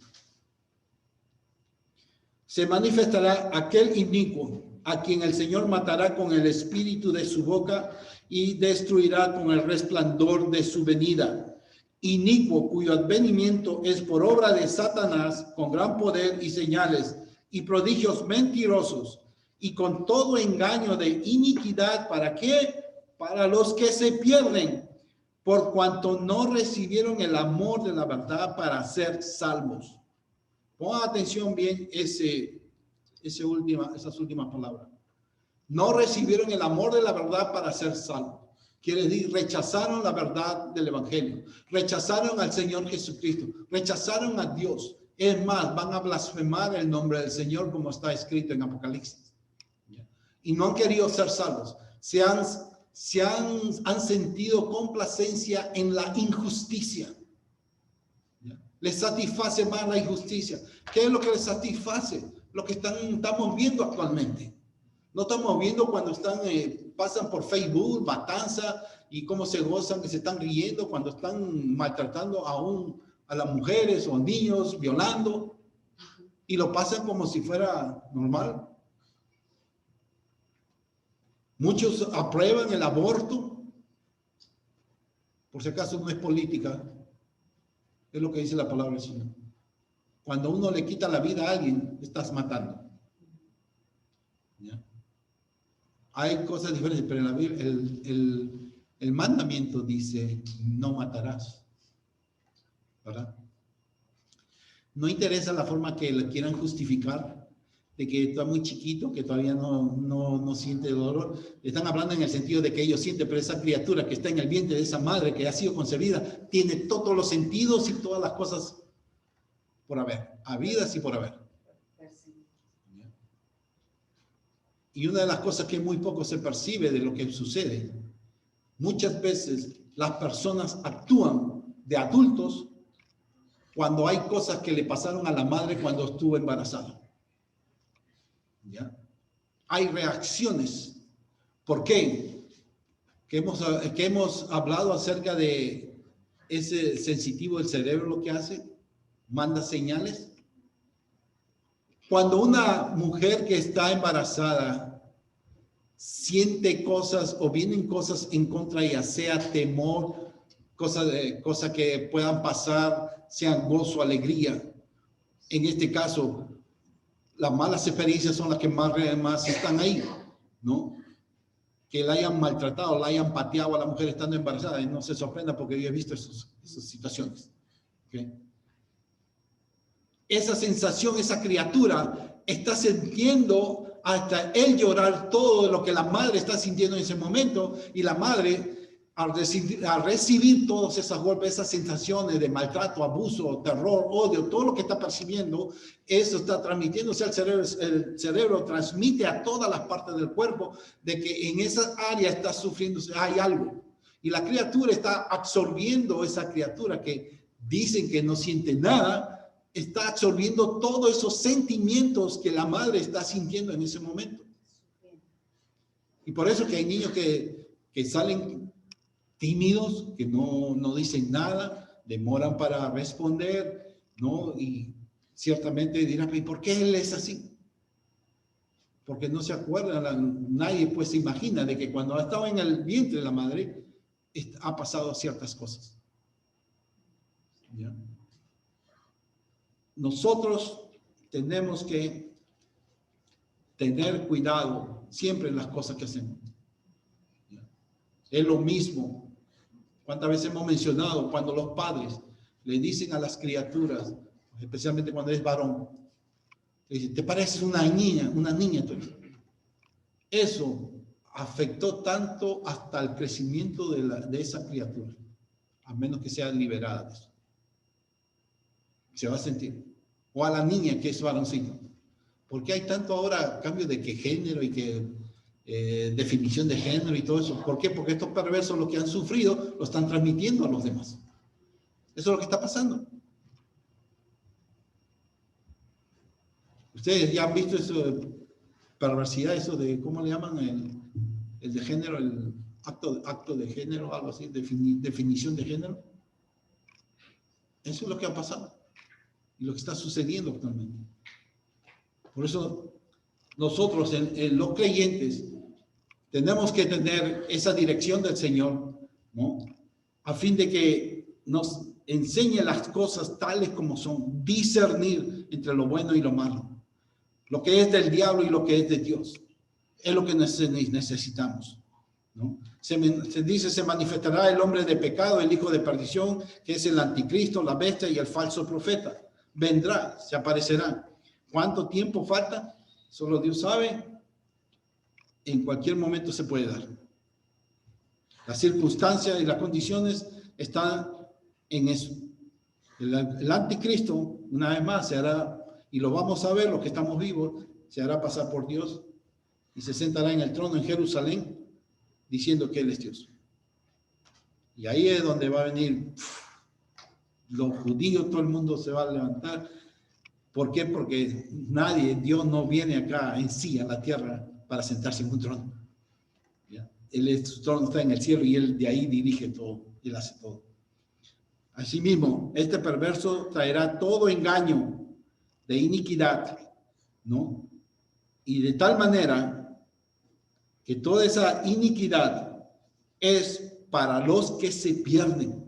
se manifestará aquel inicuo a quien el Señor matará con el espíritu de su boca y destruirá con el resplandor de su venida. Inicuo cuyo advenimiento es por obra de Satanás con gran poder y señales y prodigios mentirosos y con todo engaño de iniquidad. ¿Para qué? Para los que se pierden, por cuanto no recibieron el amor de la verdad para ser salvos. Pongan atención bien esas últimas palabras. No recibieron el amor de la verdad para ser salvos. Quiere decir, rechazaron la verdad del Evangelio. Rechazaron al Señor Jesucristo. Rechazaron a Dios. Es más, van a blasfemar el nombre del Señor como está escrito en Apocalipsis. Y no han querido ser salvos. Han sentido complacencia en la injusticia. Les satisface más la injusticia. ¿Qué es lo que les satisface? Lo que estamos viendo actualmente. No estamos viendo cuando pasan por Facebook, matanza, y cómo se gozan, que se están riendo cuando están maltratando a las mujeres o niños, violando, y lo pasan como si fuera normal. Muchos aprueban el aborto. Por si acaso no es política, es lo que dice la palabra del Señor. Cuando uno le quita la vida a alguien, estás matando. ¿Ya? Hay cosas diferentes, pero en la Biblia el mandamiento dice, no matarás. ¿Verdad? No interesa la forma que le quieran justificar, de que está muy chiquito, que todavía no siente dolor. Están hablando en el sentido de que ellos sienten, pero esa criatura que está en el vientre de esa madre que ha sido concebida, tiene todos los sentidos y todas las cosas por haber, habidas y por haber. Y una de las cosas que muy poco se percibe de lo que sucede, muchas veces las personas actúan de adultos cuando hay cosas que le pasaron a la madre cuando estuvo embarazada. ¿Ya? Hay reacciones. ¿Por qué? Que hemos hablado acerca de ese sensitivo del cerebro, lo que hace, manda señales. Cuando una mujer que está embarazada siente cosas o vienen cosas en contra de ella, sea temor, cosas que puedan pasar, sean gozo, alegría. En este caso, las malas experiencias son las que más están ahí, ¿no? Que la hayan maltratado, la hayan pateado a la mujer estando embarazada, y no se sorprenda porque yo he visto esas situaciones. ¿Okay? Esa sensación, esa criatura está sintiendo hasta él llorar todo lo que la madre está sintiendo en ese momento, y la madre al recibir todos esos golpes, esas sensaciones de maltrato, abuso, terror, odio, todo lo que está percibiendo, eso está transmitiéndose al cerebro. El cerebro transmite a todas las partes del cuerpo de que en esa área está sufriendo, hay algo. Y la criatura está absorbiendo, esa criatura que dicen que no siente nada, está absorbiendo todos esos sentimientos que la madre está sintiendo en ese momento. Y por eso que hay niños que salen tímidos, que no dicen nada, demoran para responder, ¿no? Y ciertamente dirán, ¿y por qué él es así? Porque no se acuerdan, nadie pues se imagina de que cuando ha estado en el vientre de la madre, ha pasado ciertas cosas. ¿Ya? Nosotros tenemos que tener cuidado siempre en las cosas que hacemos. ¿Ya? Es lo mismo. ¿Cuántas veces hemos mencionado cuando los padres le dicen a las criaturas, especialmente cuando es varón, le dicen, te pareces una niña tú? Eso afectó tanto hasta el crecimiento de esa criatura, a menos que sea liberada de eso. Se va a sentir. O a la niña que es varoncito. ¿Por qué hay tanto ahora cambio de que género y que definición de género y todo eso? ¿Por qué? Porque estos perversos, lo que han sufrido, lo están transmitiendo a los demás. Eso es lo que está pasando. Ustedes ya han visto eso de perversidad, eso de, ¿cómo le llaman? El de género, el acto de género, algo así, definición de género. Eso es lo que ha pasado y lo que está sucediendo actualmente. Por eso nosotros, en los creyentes, tenemos que tener esa dirección del Señor, ¿no? A fin de que nos enseñe las cosas tales como son, discernir entre lo bueno y lo malo, lo que es del diablo y lo que es de Dios. Es lo que necesitamos, ¿no? Se dice, se manifestará el hombre de pecado, el hijo de perdición, que es el anticristo, la bestia y el falso profeta. Vendrá, se aparecerá. ¿Cuánto tiempo falta? Solo Dios sabe. En cualquier momento se puede dar. Las circunstancias y las condiciones están en eso. El anticristo, una vez más, se hará, y lo vamos a ver, los que estamos vivos, se hará pasar por Dios y se sentará en el trono en Jerusalén diciendo que Él es Dios. Y ahí es donde va a venir los judíos, todo el mundo se va a levantar. ¿Por qué? Porque Dios no viene acá en sí a la tierra para sentarse en un trono. ¿Ya? Su trono está en el cielo y Él de ahí dirige todo, Él hace todo. Asimismo, este perverso traerá todo engaño de iniquidad, ¿no? Y de tal manera que toda esa iniquidad es para los que se pierden.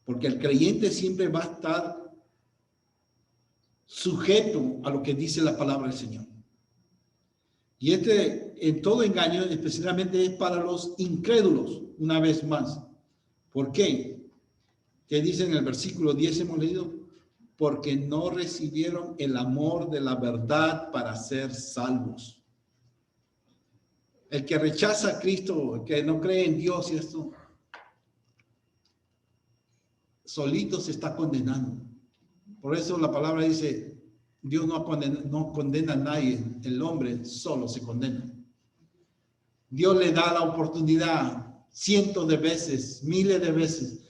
Porque el creyente siempre va a estar sujeto a lo que dice la palabra del Señor. Y en todo engaño, especialmente es para los incrédulos, una vez más. ¿Por qué? ¿Qué dice en el versículo 10 hemos leído? Porque no recibieron el amor de la verdad para ser salvos. El que rechaza a Cristo, el que no cree en Dios y esto, solito se está condenando. Por eso la palabra dice, Dios no condena a nadie, el hombre solo se condena. Dios le da la oportunidad cientos de veces, miles de veces,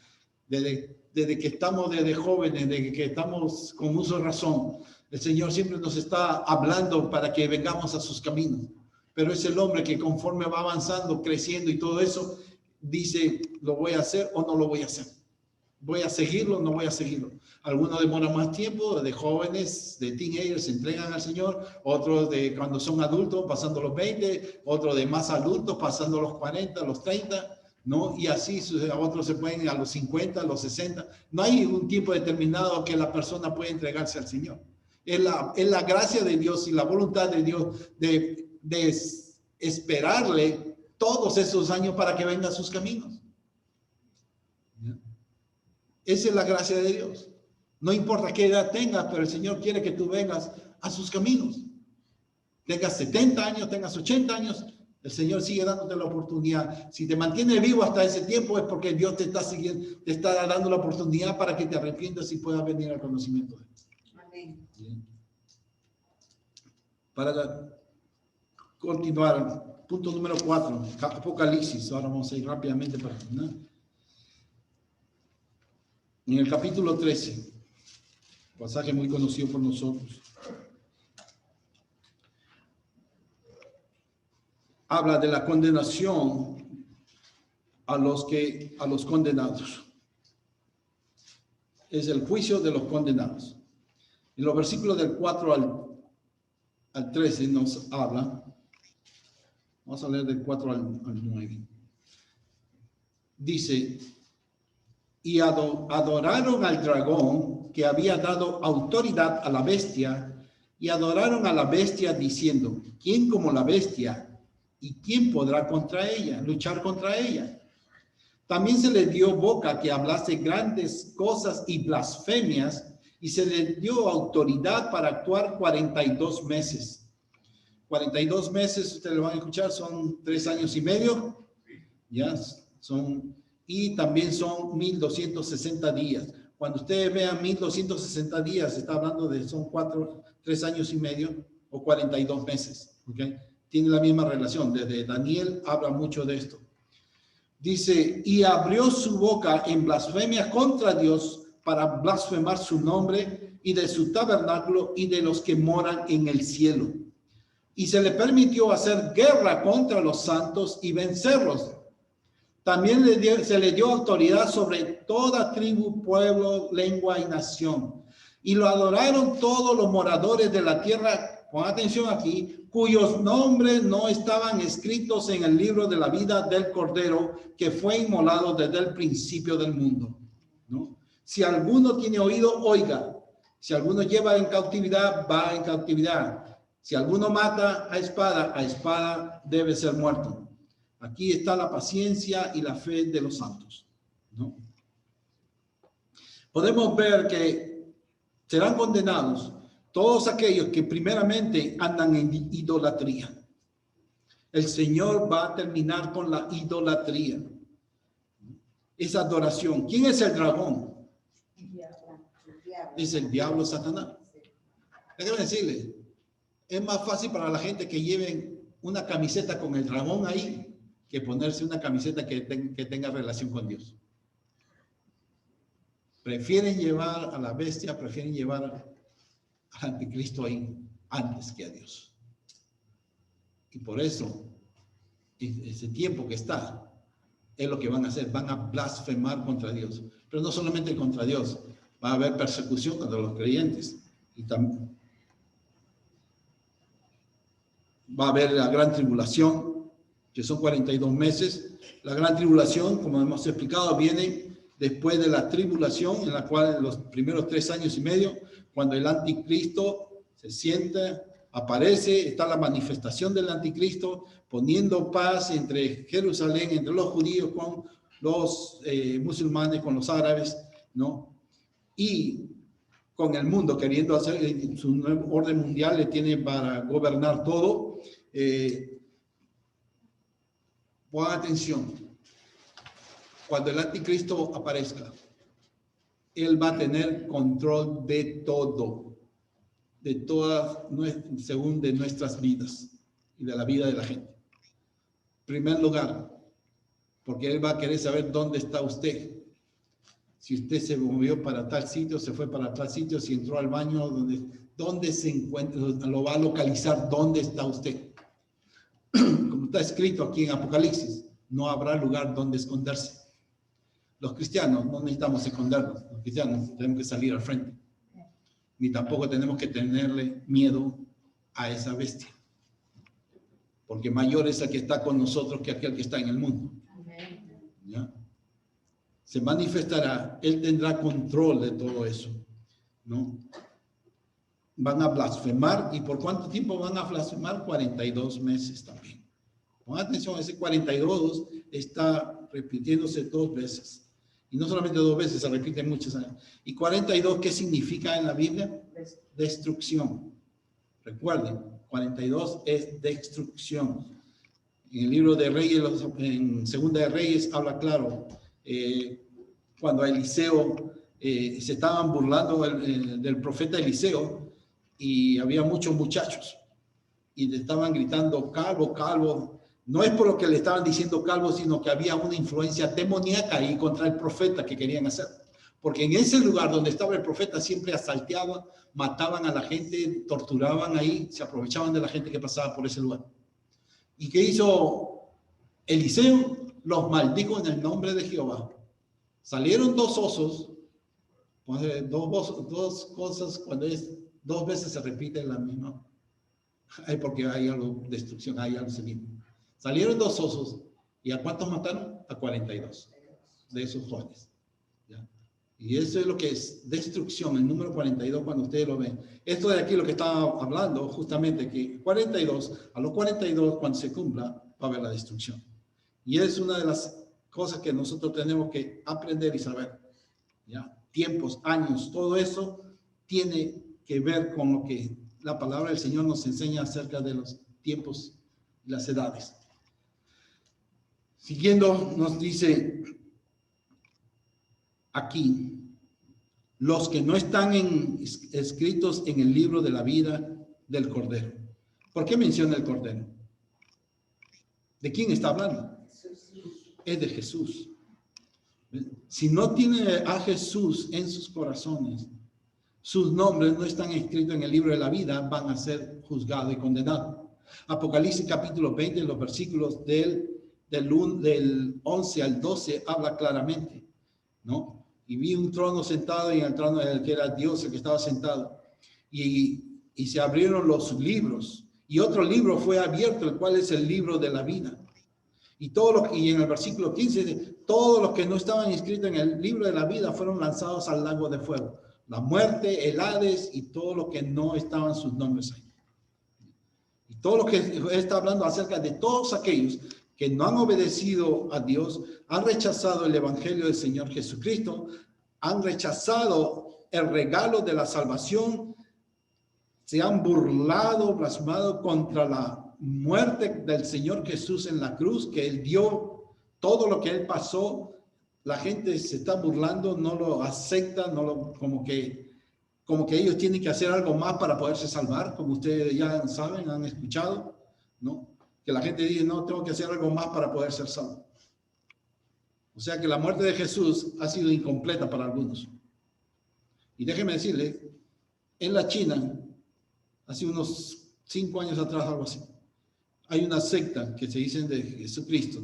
desde que estamos desde jóvenes, desde que estamos con uso de razón. El Señor siempre nos está hablando para que vengamos a sus caminos. Pero es el hombre que conforme va avanzando, creciendo y todo eso, dice, ¿lo voy a hacer o no lo voy a hacer? ¿Voy a seguirlo o no voy a seguirlo? Algunos demoran más tiempo, de jóvenes, de teenagers, se entregan al Señor. Otros de cuando son adultos, pasando los 20. Otros de más adultos, pasando los 40, los 30. ¿No? Y así a otros se pueden a los 50, a los 60. No hay un tiempo determinado que la persona pueda entregarse al Señor. Es la gracia de Dios y la voluntad de Dios de esperarle todos esos años para que venga a sus caminos. Esa es la gracia de Dios. No importa qué edad tengas, pero el Señor quiere que tú vengas a sus caminos. Tengas 70 años, tengas 80 años, el Señor sigue dándote la oportunidad. Si te mantiene vivo hasta ese tiempo es porque Dios te está dando la oportunidad para que te arrepientas y puedas venir al conocimiento de Él. Amén. Para continuar, punto número 4, Apocalipsis. Ahora vamos a ir rápidamente para terminar. En el capítulo 13, pasaje muy conocido por nosotros, habla de la condenación a los condenados. Es el juicio de los condenados. En los versículos del 4 al 13 nos habla. Vamos a leer del 4 al 9. Dice: y adoraron al dragón que había dado autoridad a la bestia, y adoraron a la bestia diciendo: ¿quién como la bestia? ¿Y quién podrá luchar contra ella? También se le dio boca que hablase grandes cosas y blasfemias, y se le dio autoridad para actuar 42 meses. 42 meses, ustedes lo van a escuchar, son 3 años y medio. Ya, y también son 1260 días. Cuando ustedes vean 1260 días, está hablando de son 3 años y medio o 42 meses. ¿Okay? Tiene la misma relación. Desde Daniel habla mucho de esto. Dice: y abrió su boca en blasfemia contra Dios para blasfemar su nombre y de su tabernáculo y de los que moran en el cielo. Y se le permitió hacer guerra contra los santos y vencerlos. También se le dio autoridad sobre toda tribu, pueblo, lengua y nación. Y lo adoraron todos los moradores de la tierra, pon atención aquí, cuyos nombres no estaban escritos en el libro de la vida del Cordero que fue inmolado desde el principio del mundo. ¿No? Si alguno tiene oído, oiga. Si alguno lleva en cautividad, va en cautividad. Si alguno mata a espada debe ser muerto. Aquí está la paciencia y la fe de los santos, ¿no? Podemos ver que serán condenados todos aquellos que primeramente andan en idolatría. El Señor va a terminar con la idolatría. Esa adoración. ¿Quién es el dragón? Es el diablo, Satanás. Déjame decirle, es más fácil para la gente que lleven una camiseta con el dragón ahí que ponerse una camiseta que tenga relación con Dios. Prefieren llevar a la bestia, prefieren llevar al anticristo ahí antes que a Dios. Y por eso, ese tiempo que está, es lo que van a hacer, van a blasfemar contra Dios. Pero no solamente contra Dios, va a haber persecución contra los creyentes. Y también va a haber la gran tribulación, que son 42 meses. La gran tribulación, como hemos explicado, viene después de la tribulación, en la cual los primeros 3 años y medio, cuando el anticristo se sienta, aparece, está la manifestación del anticristo, poniendo paz entre Jerusalén, entre los judíos con los musulmanes, con los árabes, ¿no? Y con el mundo, queriendo hacer su nuevo orden mundial, le tiene para gobernar todo. Pon atención, cuando el anticristo aparezca, él va a tener control de todo, de todas, según de nuestras vidas y de la vida de la gente. En primer lugar, porque él va a querer saber dónde está usted. Si usted se movió para tal sitio, se fue para tal sitio, si entró al baño, dónde se encuentra, lo va a localizar dónde está usted. Como está escrito aquí en Apocalipsis, no habrá lugar donde esconderse. Los cristianos no necesitamos escondernos, los cristianos tenemos que salir al frente. Ni tampoco tenemos que tenerle miedo a esa bestia. Porque mayor es el que está con nosotros que aquel que está en el mundo. ¿Ya? Se manifestará, él tendrá control de todo eso, ¿no? van a blasfemar. ¿Y por cuánto tiempo van a blasfemar? 42 meses también. Pongan atención, ese 42 está repitiéndose 2 veces. Y no solamente 2 veces, se repite muchas veces. ¿Y 42 qué significa en la Biblia? Destrucción. Recuerden, 42 es destrucción. En el libro de Reyes, en Segunda de Reyes, habla claro, cuando a Eliseo se estaban burlando del profeta Eliseo, y había muchos muchachos, y le estaban gritando, calvo, calvo. No es por lo que le estaban diciendo calvo, sino que había una influencia demoníaca ahí contra el profeta que querían hacer. Porque en ese lugar donde estaba el profeta siempre asaltaban, mataban a la gente, torturaban ahí, se aprovechaban de la gente que pasaba por ese lugar. ¿Y qué hizo Eliseo? Los maldijo en el nombre de Jehová. Salieron 2 osos, dos cosas, cuando es 2 veces se repite la misma. Porque hay algo, destrucción, hay algo mismo. Salieron 2 osos, ¿y a cuántos mataron? A 42 de esos jóvenes. ¿Ya? Y eso es lo que es destrucción, el número 42 cuando ustedes lo ven. Esto de aquí lo que estaba hablando, justamente, que 42, a los 42 cuando se cumpla, va a haber la destrucción. Y es una de las cosas que nosotros tenemos que aprender y saber. ¿Ya? Tiempos, años, todo eso tiene que ver con lo que la palabra del Señor nos enseña acerca de los tiempos y las edades. Siguiendo, nos dice aquí, los que no están escritos en el libro de la vida del Cordero. ¿Por qué menciona el Cordero? ¿De quién está hablando? Es de Jesús. Si no tiene a Jesús en sus corazones, sus nombres no están escritos en el libro de la vida, van a ser juzgados y condenados. Apocalipsis capítulo 20, los versículos del 11 al 12 habla claramente, ¿no? Y vi un trono sentado, y en el trono que era Dios el que estaba sentado, y se abrieron los libros, y otro libro fue abierto, el cual es el libro de la vida. Y en el versículo 15 dice, todos los que no estaban inscritos en el libro de la vida fueron lanzados al lago de fuego. La muerte, el Hades y todo lo que no estaban sus nombres ahí. Y todo lo que está hablando acerca de todos aquellos que no han obedecido a Dios, han rechazado el evangelio del Señor Jesucristo, han rechazado el regalo de la salvación, se han burlado, blasfemado contra la muerte del Señor Jesús en la cruz, que Él dio todo lo que Él pasó. La gente se está burlando, no lo acepta, como que ellos tienen que hacer algo más para poderse salvar, como ustedes ya saben, han escuchado, ¿no? Que la gente dice, no, tengo que hacer algo más para poder ser salvo. O sea que la muerte de Jesús ha sido incompleta para algunos. Y déjeme decirle, en la China, hace unos 5 años atrás, algo así, hay una secta que se dicen de Jesucristo,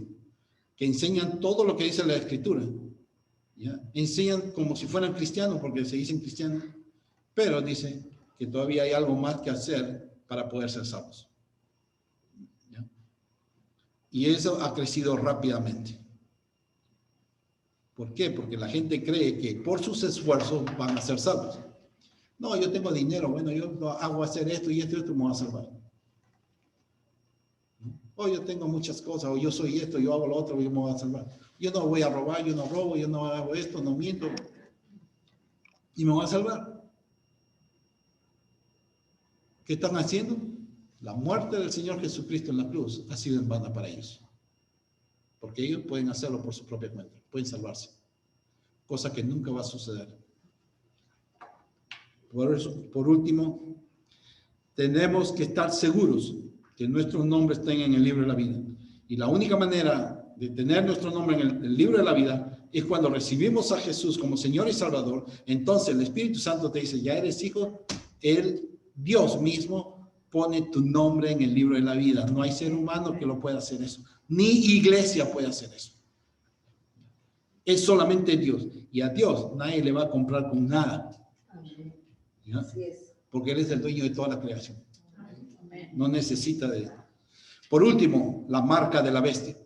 que enseñan todo lo que dice la Escritura. ¿Ya? Enseñan como si fueran cristianos, porque se dicen cristianos, pero dicen que todavía hay algo más que hacer para poder ser salvos. ¿Ya? Y eso ha crecido rápidamente. ¿Por qué? Porque la gente cree que por sus esfuerzos van a ser salvos. No, yo tengo dinero, bueno, yo hago hacer esto y esto me va a salvar. O yo tengo muchas cosas, o yo soy esto, yo hago lo otro, yo me voy a salvar. Yo no voy a robar, yo no robo, yo no hago esto, no miento, y me voy a salvar. ¿Qué están haciendo? La muerte del Señor Jesucristo en la cruz ha sido en vano para ellos. Porque ellos pueden hacerlo por su propia cuenta, pueden salvarse. Cosa que nunca va a suceder. Por eso, por último, tenemos que estar seguros que nuestros nombres estén en el libro de la vida. Y la única manera de tener nuestro nombre en el libro de la vida es cuando recibimos a Jesús como Señor y Salvador. Entonces el Espíritu Santo te dice, ya eres hijo. Dios mismo pone tu nombre en el libro de la vida. No hay ser humano que lo pueda hacer eso. Ni iglesia puede hacer eso. Es solamente Dios. Y a Dios nadie le va a comprar con nada. ¿Ya? Porque Él es el dueño de toda la creación. No necesita de él. Por último, la marca de la bestia.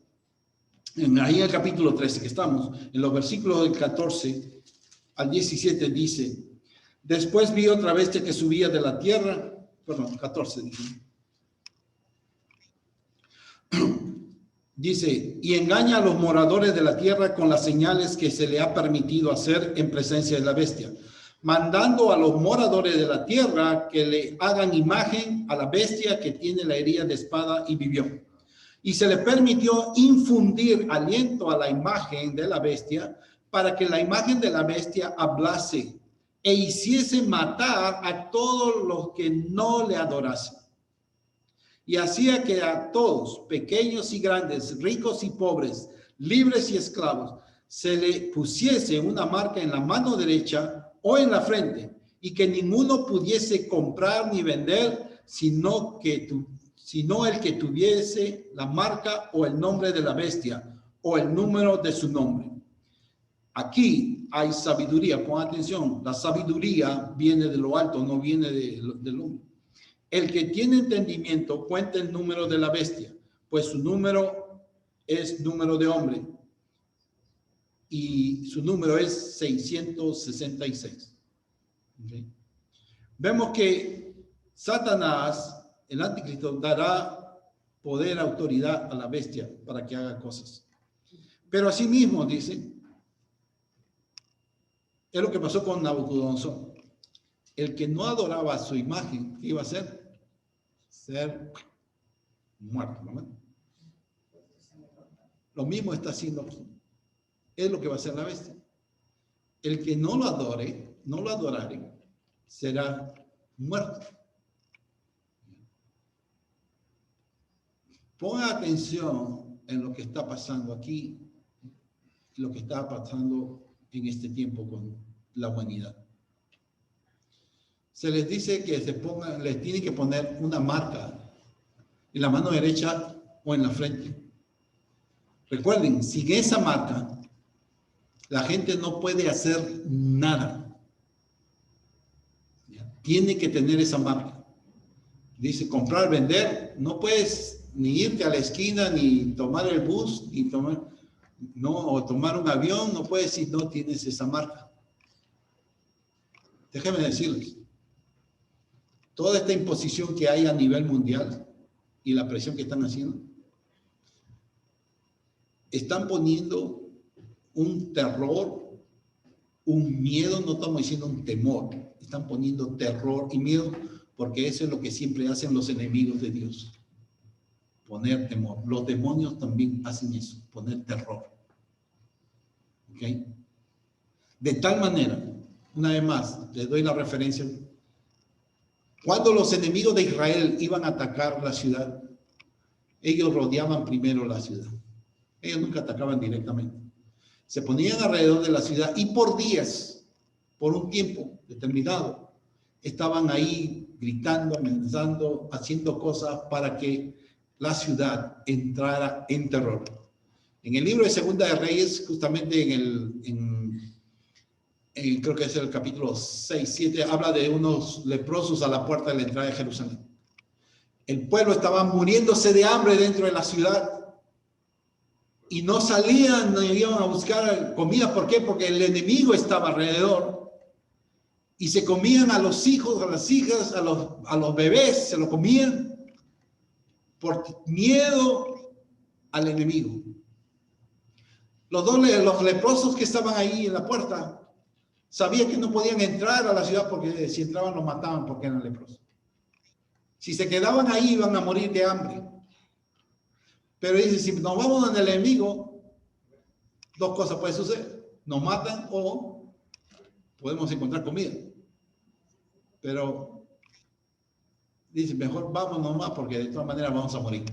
Ahí en el capítulo 13 que estamos, en los versículos del 14 al 17 dice, Después vi otra bestia que subía de la tierra, perdón, 14 dije. Dice, y engaña a los moradores de la tierra con las señales que se le ha permitido hacer en presencia de la bestia, mandando a los moradores de la tierra que le hagan imagen a la bestia que tiene la herida de espada y vivió. Y se le permitió infundir aliento a la imagen de la bestia para que la imagen de la bestia hablase e hiciese matar a todos los que no le adorasen. Y hacía que a todos, pequeños y grandes, ricos y pobres, libres y esclavos, se le pusiese una marca en la mano derecha o en la frente, y que ninguno pudiese comprar ni vender, sino el que tuviese la marca o el nombre de la bestia o el número de su nombre. Aquí hay sabiduría, pon atención, la sabiduría viene de lo alto, no viene del hombre. El que tiene entendimiento cuenta el número de la bestia, pues su número es número de hombre y su número es 666. ¿Okay? Vemos que Satanás, el anticristo, dará poder, autoridad a la bestia para que haga cosas. Pero asimismo, dice, es lo que pasó con Nabucodonosor. El que no adoraba su imagen, ¿qué iba a hacer? Ser muerto, ¿no? Lo mismo está haciendo aquí. Es lo que va a hacer la bestia. El que no lo adore, no lo adorare, será muerto. Ponga atención en lo que está pasando aquí, lo que está pasando en este tiempo con la humanidad. Se les dice que les tienen que poner una marca en la mano derecha o en la frente. Recuerden, sin esa marca, la gente no puede hacer nada. Tiene que tener esa marca. Dice, comprar, vender, no puedes ni irte a la esquina, ni tomar el bus, o tomar un avión, no puedes si no tienes esa marca. Déjenme decirles, toda esta imposición que hay a nivel mundial y la presión que están haciendo, están poniendo un terror, un miedo, no estamos diciendo un temor, están poniendo terror y miedo, porque eso es lo que siempre hacen los enemigos de Dios, poner temor. Los demonios también hacen eso, poner terror. ¿Ok? De tal manera, una vez más, les doy la referencia. Cuando los enemigos de Israel iban a atacar la ciudad, ellos rodeaban primero la ciudad. Ellos nunca atacaban directamente. Se ponían alrededor de la ciudad y por días, por un tiempo determinado, estaban ahí gritando, amenazando, haciendo cosas para que la ciudad entrara en terror. En el libro de Segunda de Reyes, justamente creo que es el capítulo 6, 7, habla de unos leprosos a la puerta de la entrada de Jerusalén. El pueblo estaba muriéndose de hambre dentro de la ciudad y no salían, no iban a buscar comida. ¿Por qué? Porque el enemigo estaba alrededor y se comían a los hijos, a las hijas, a los bebés, se lo comían por miedo al enemigo. Los leprosos que estaban ahí en la puerta sabían que no podían entrar a la ciudad porque si entraban los mataban porque eran leprosos. Si se quedaban ahí iban a morir de hambre. Pero dice, si nos vamos donde el enemigo, dos cosas pueden suceder. Nos matan o podemos encontrar comida. Pero dice, mejor vamos nomás porque de todas maneras vamos a morir.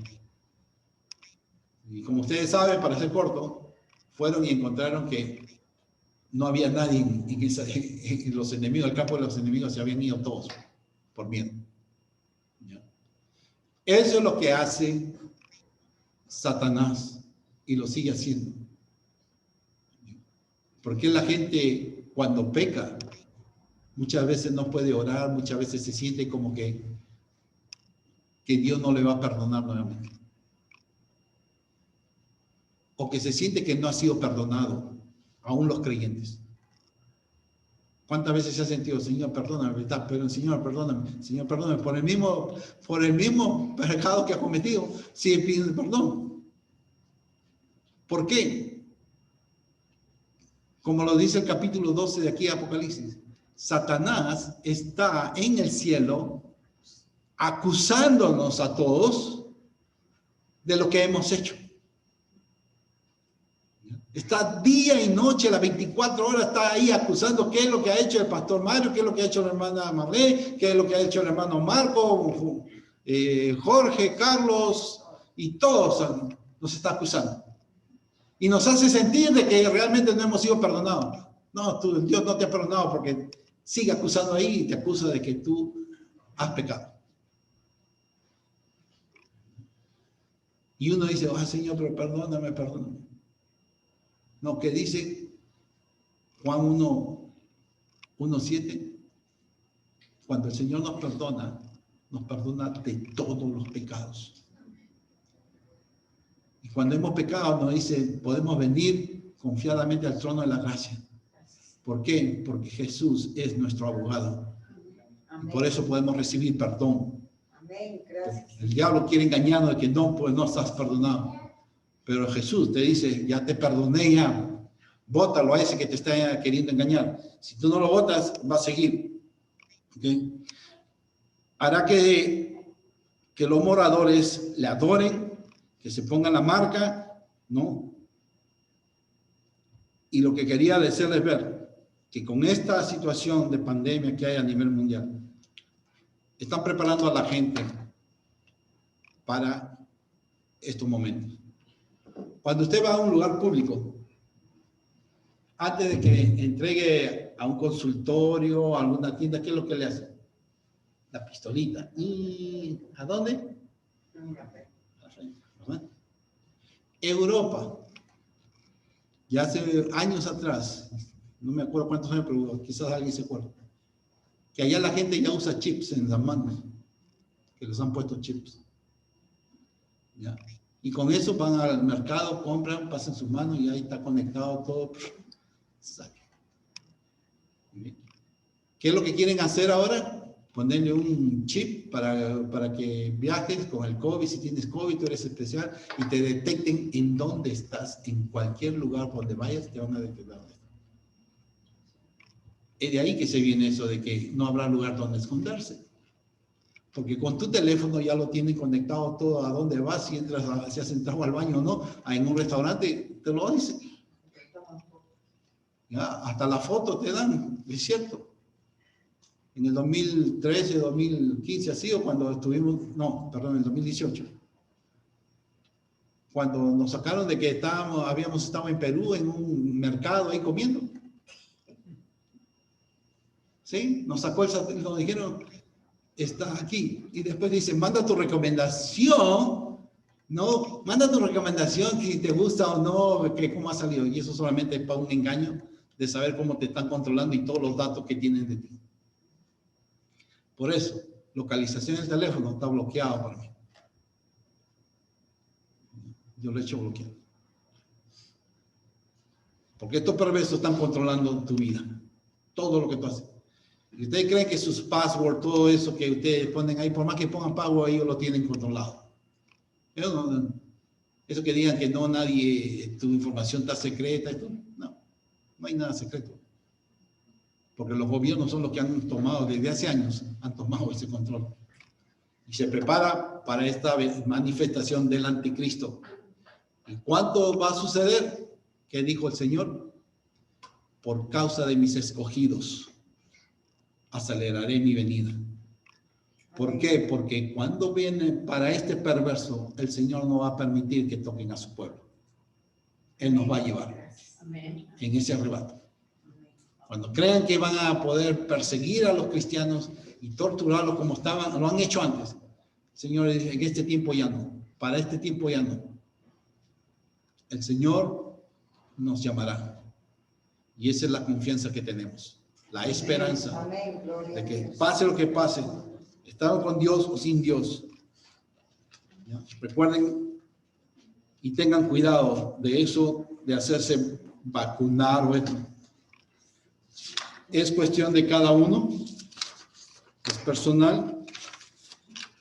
Y como ustedes saben, para ser corto, fueron y encontraron que no había nadie en los enemigos, el campo de los enemigos se habían ido todos por miedo. ¿Ya? Eso es lo que hace Satanás y lo sigue haciendo. Porque la gente cuando peca muchas veces no puede orar, muchas veces se siente como que Dios no le va a perdonar nuevamente. O que se siente que no ha sido perdonado, aún los creyentes. ¿Cuántas veces se ha sentido, Señor, perdóname, pero Señor, perdóname por el mismo pecado que ha cometido? Sigue pidiendo perdón. ¿Por qué? Como lo dice el capítulo 12 de aquí, Apocalipsis, Satanás está en el cielo acusándonos a todos de lo que hemos hecho. Está día y noche, las 24 horas está ahí acusando qué es lo que ha hecho el pastor Mario, qué es lo que ha hecho la hermana Marlene, qué es lo que ha hecho el hermano Marco, Jorge, Carlos, y todos nos está acusando. Y nos hace sentir de que realmente no hemos sido perdonados. No, Dios no te ha perdonado porque sigue acusando ahí y te acusa de que tú has pecado. Y uno dice, Señor, pero perdóname. No, que dice Juan 1:7, cuando el Señor nos perdona de todos los pecados. Y cuando hemos pecado, nos dice, podemos venir confiadamente al trono de la gracia. ¿Por qué? Porque Jesús es nuestro abogado. Y por eso podemos recibir perdón. Amén. Gracias. El diablo quiere engañarnos de que no, pues no estás perdonado. Pero Jesús te dice, ya te perdoné ya. Bótalo a ese que te está queriendo engañar. Si tú no lo botas, va a seguir. ¿Okay? Hará que los moradores le adoren, que se pongan la marca, ¿no? Y lo que quería decirles ver, que con esta situación de pandemia que hay a nivel mundial, están preparando a la gente para estos momentos. Cuando usted va a un lugar público, antes de que entregue a un consultorio, a alguna tienda, ¿qué es lo que le hace? La pistolita. ¿Y a dónde? ¿Verdad? Europa, ya hace años atrás, no me acuerdo cuántos años, pero quizás alguien se acuerda, que allá la gente ya usa chips en las manos, que les han puesto chips. ¿Ya? Y con eso van al mercado, compran, pasan sus manos y ahí está conectado todo. ¿Qué es lo que quieren hacer ahora? Ponerle un chip para que viajes con el COVID. Si tienes COVID, tú eres especial y te detecten en dónde estás. En cualquier lugar donde vayas, te van a detectar dónde estás. Es de ahí que se viene eso de que no habrá lugar donde esconderse. Porque con tu teléfono ya lo tienen conectado todo a dónde vas, si entras, si has entrado al baño o no, en un restaurante te lo dicen. ¿Ya? Hasta la foto te dan, es cierto. En el 2013, 2015 ha sido cuando estuvimos, no, perdón, en el 2018. Cuando nos sacaron de que habíamos estado en Perú en un mercado ahí comiendo. ¿Sí? Nos sacó el satélite, nos dijeron, está aquí. Y después dice, manda tu recomendación, ¿no? Manda tu recomendación si te gusta o no, que cómo ha salido. Y eso solamente es para un engaño de saber cómo te están controlando y todos los datos que tienen de ti. Por eso, localización del teléfono está bloqueado para mí. Yo lo he hecho bloqueado. Porque estos perversos están controlando tu vida. Todo lo que tú haces. Y ustedes creen que sus passwords, todo eso que ustedes ponen ahí, por más que pongan password, ellos lo tienen controlado. Eso que digan que no, nadie, tu información está secreta, no hay nada secreto. Porque los gobiernos son los que han tomado, desde hace años, han tomado ese control. Y se prepara para esta manifestación del anticristo. ¿Y cuánto va a suceder? ¿Qué dijo el Señor? Por causa de mis escogidos, aceleraré mi venida. ¿Por qué? Porque cuando viene para este perverso, el Señor no va a permitir que toquen a su pueblo. Él nos va a llevar en ese arrebato. Cuando crean que van a poder perseguir a los cristianos y torturarlos como lo han hecho antes. Señor, en este tiempo ya no. Para este tiempo ya no. El Señor nos llamará. Y esa es la confianza que tenemos. La esperanza de que pase lo que pase, estamos con Dios o sin Dios. ¿Ya? Recuerden y tengan cuidado de eso, de hacerse vacunar o esto. Es cuestión de cada uno, es personal,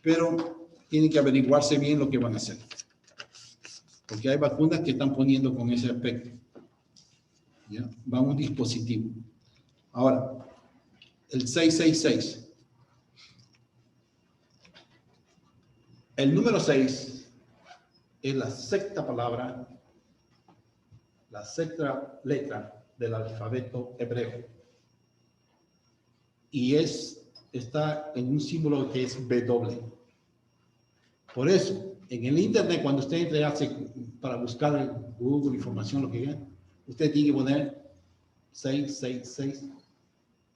pero tienen que averiguarse bien lo que van a hacer. Porque hay vacunas que están poniendo con ese aspecto. ¿Ya? Va un dispositivo. Ahora, el 666. El número 6 es la sexta palabra, la sexta letra del alfabeto hebreo. Y está en un símbolo que es W. Por eso, en el internet, cuando usted hace para buscar en Google información, lo que quiera, usted tiene que poner 666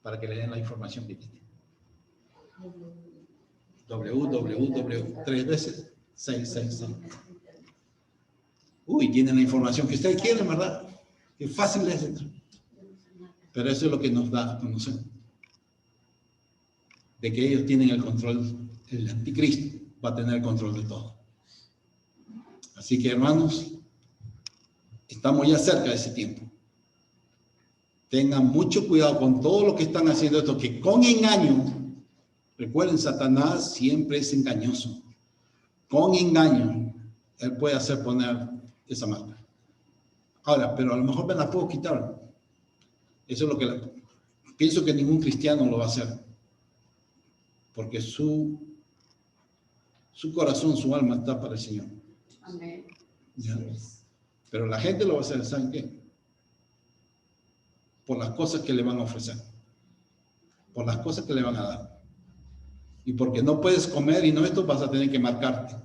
para que le den la información que tiene. www, 3 veces, 666. Uy, tienen la información que ustedes quieren, ¿verdad? Qué fácil es entrar. Pero eso es lo que nos da a conocer. De que ellos tienen el control, el anticristo va a tener el control de todo. Así que, hermanos, estamos ya cerca de ese tiempo. Tengan mucho cuidado con todo lo que están haciendo esto, que con engaño, recuerden, Satanás siempre es engañoso. Con engaño, él puede hacer poner esa marca. Ahora, pero a lo mejor me la puedo quitar. Eso es lo que pienso que ningún cristiano lo va a hacer. Porque su corazón, su alma está para el Señor. Amén. ¿Ya? Pero la gente lo va a hacer, ¿saben qué? Por las cosas que le van a ofrecer. Por las cosas que le van a dar. Y porque no puedes comer y no esto, vas a tener que marcarte.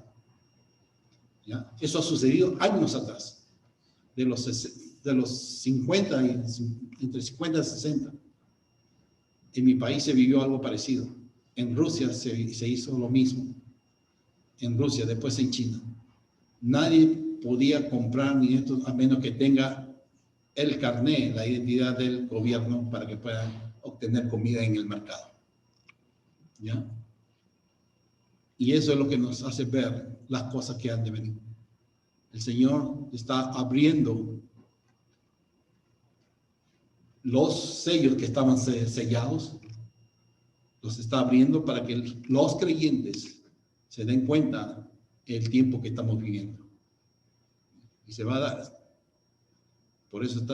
¿Ya? Eso ha sucedido años atrás. De los 50, entre 50 y 60. En mi país se vivió algo parecido. En Rusia se hizo lo mismo. En Rusia, después en China. Nadie podía comprar ni esto a menos que tenga el carné, la identidad del gobierno para que puedan obtener comida en el mercado. ¿Ya? Y eso es lo que nos hace ver las cosas que han de venir. El Señor está abriendo los sellos que estaban sellados, los está abriendo para que los creyentes se den cuenta el tiempo que estamos viviendo. Y se va a dar. Por eso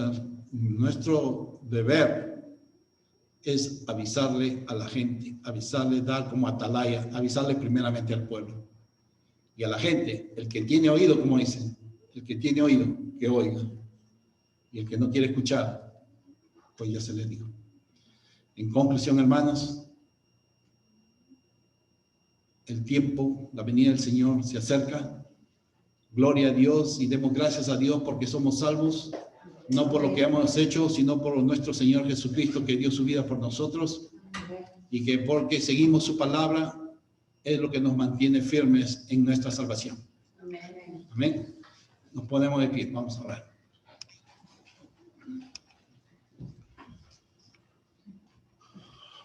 nuestro deber es avisarle a la gente, avisarle, dar como atalaya, avisarle primeramente al pueblo. Y a la gente, el que tiene oído, como dicen, el que tiene oído, que oiga. Y el que no quiere escuchar, pues ya se le dijo. En conclusión, hermanos, el tiempo, la venida del Señor se acerca. Gloria a Dios y demos gracias a Dios porque somos salvos, no por lo que hemos hecho, sino por nuestro Señor Jesucristo que dio su vida por nosotros y que porque seguimos su palabra es lo que nos mantiene firmes en nuestra salvación. Amén. Nos ponemos de pie, vamos a orar.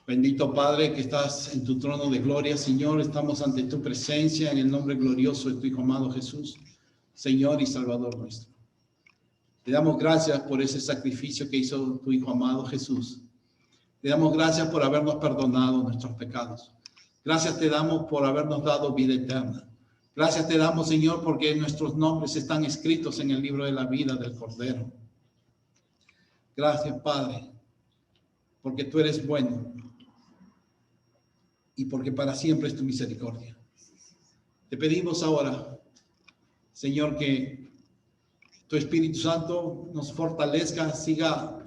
Bendito Padre que estás en tu trono de gloria, Señor, estamos ante tu presencia en el nombre glorioso de tu Hijo amado Jesús, Señor y Salvador nuestro. Te damos gracias por ese sacrificio que hizo tu Hijo amado Jesús. Te damos gracias por habernos perdonado nuestros pecados. Gracias te damos por habernos dado vida eterna. Gracias te damos, Señor, porque nuestros nombres están escritos en el libro de la vida del Cordero. Gracias, Padre, porque tú eres bueno y porque para siempre es tu misericordia. Te pedimos ahora, Señor, que tu Espíritu Santo nos fortalezca, siga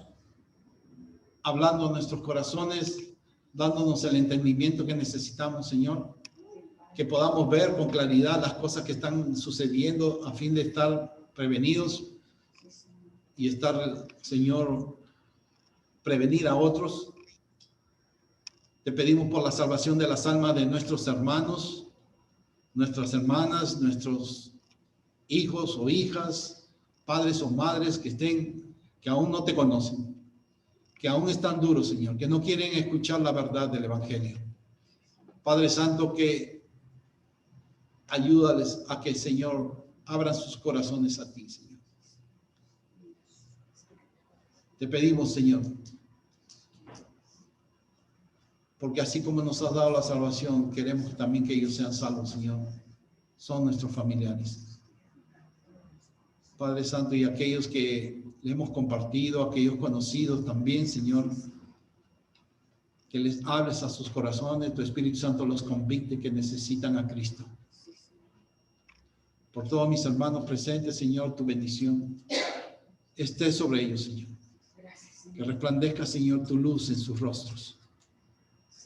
hablando a nuestros corazones, dándonos el entendimiento que necesitamos, Señor, que podamos ver con claridad las cosas que están sucediendo a fin de estar prevenidos y estar, Señor, prevenir a otros. Te pedimos por la salvación de las almas de nuestros hermanos, nuestras hermanas, nuestros hijos o hijas, padres o madres que aún no te conocen, que aún están duros, Señor, que no quieren escuchar la verdad del Evangelio. Padre Santo, que ayúdales a que, Señor, abran sus corazones a ti, Señor. Te pedimos, Señor, Porque así como nos has dado la salvación, queremos también que ellos sean salvos, Señor. Son nuestros familiares. Padre Santo, y aquellos que le hemos compartido, aquellos conocidos también, Señor, que les hables a sus corazones, tu Espíritu Santo los convicte que necesitan a Cristo. Por todos mis hermanos presentes, Señor, tu bendición esté sobre ellos, Señor. Que resplandezca, Señor, tu luz en sus rostros.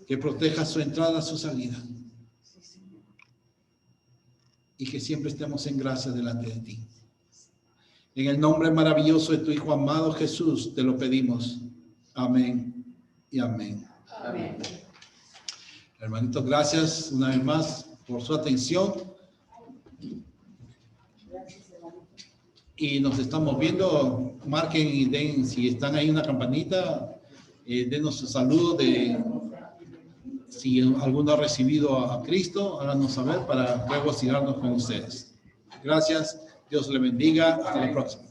Que proteja su entrada, su salida. Y que siempre estemos en gracia delante de ti. En el nombre maravilloso de tu Hijo amado Jesús, te lo pedimos. Amén y amén. Amén. Hermanitos, gracias una vez más por su atención. Y nos estamos viendo. Marquen y den, si están ahí una campanita, denos un saludo de si alguno ha recibido a Cristo, háganos saber para regocijarnos con ustedes. Gracias, Dios le bendiga, hasta la próxima.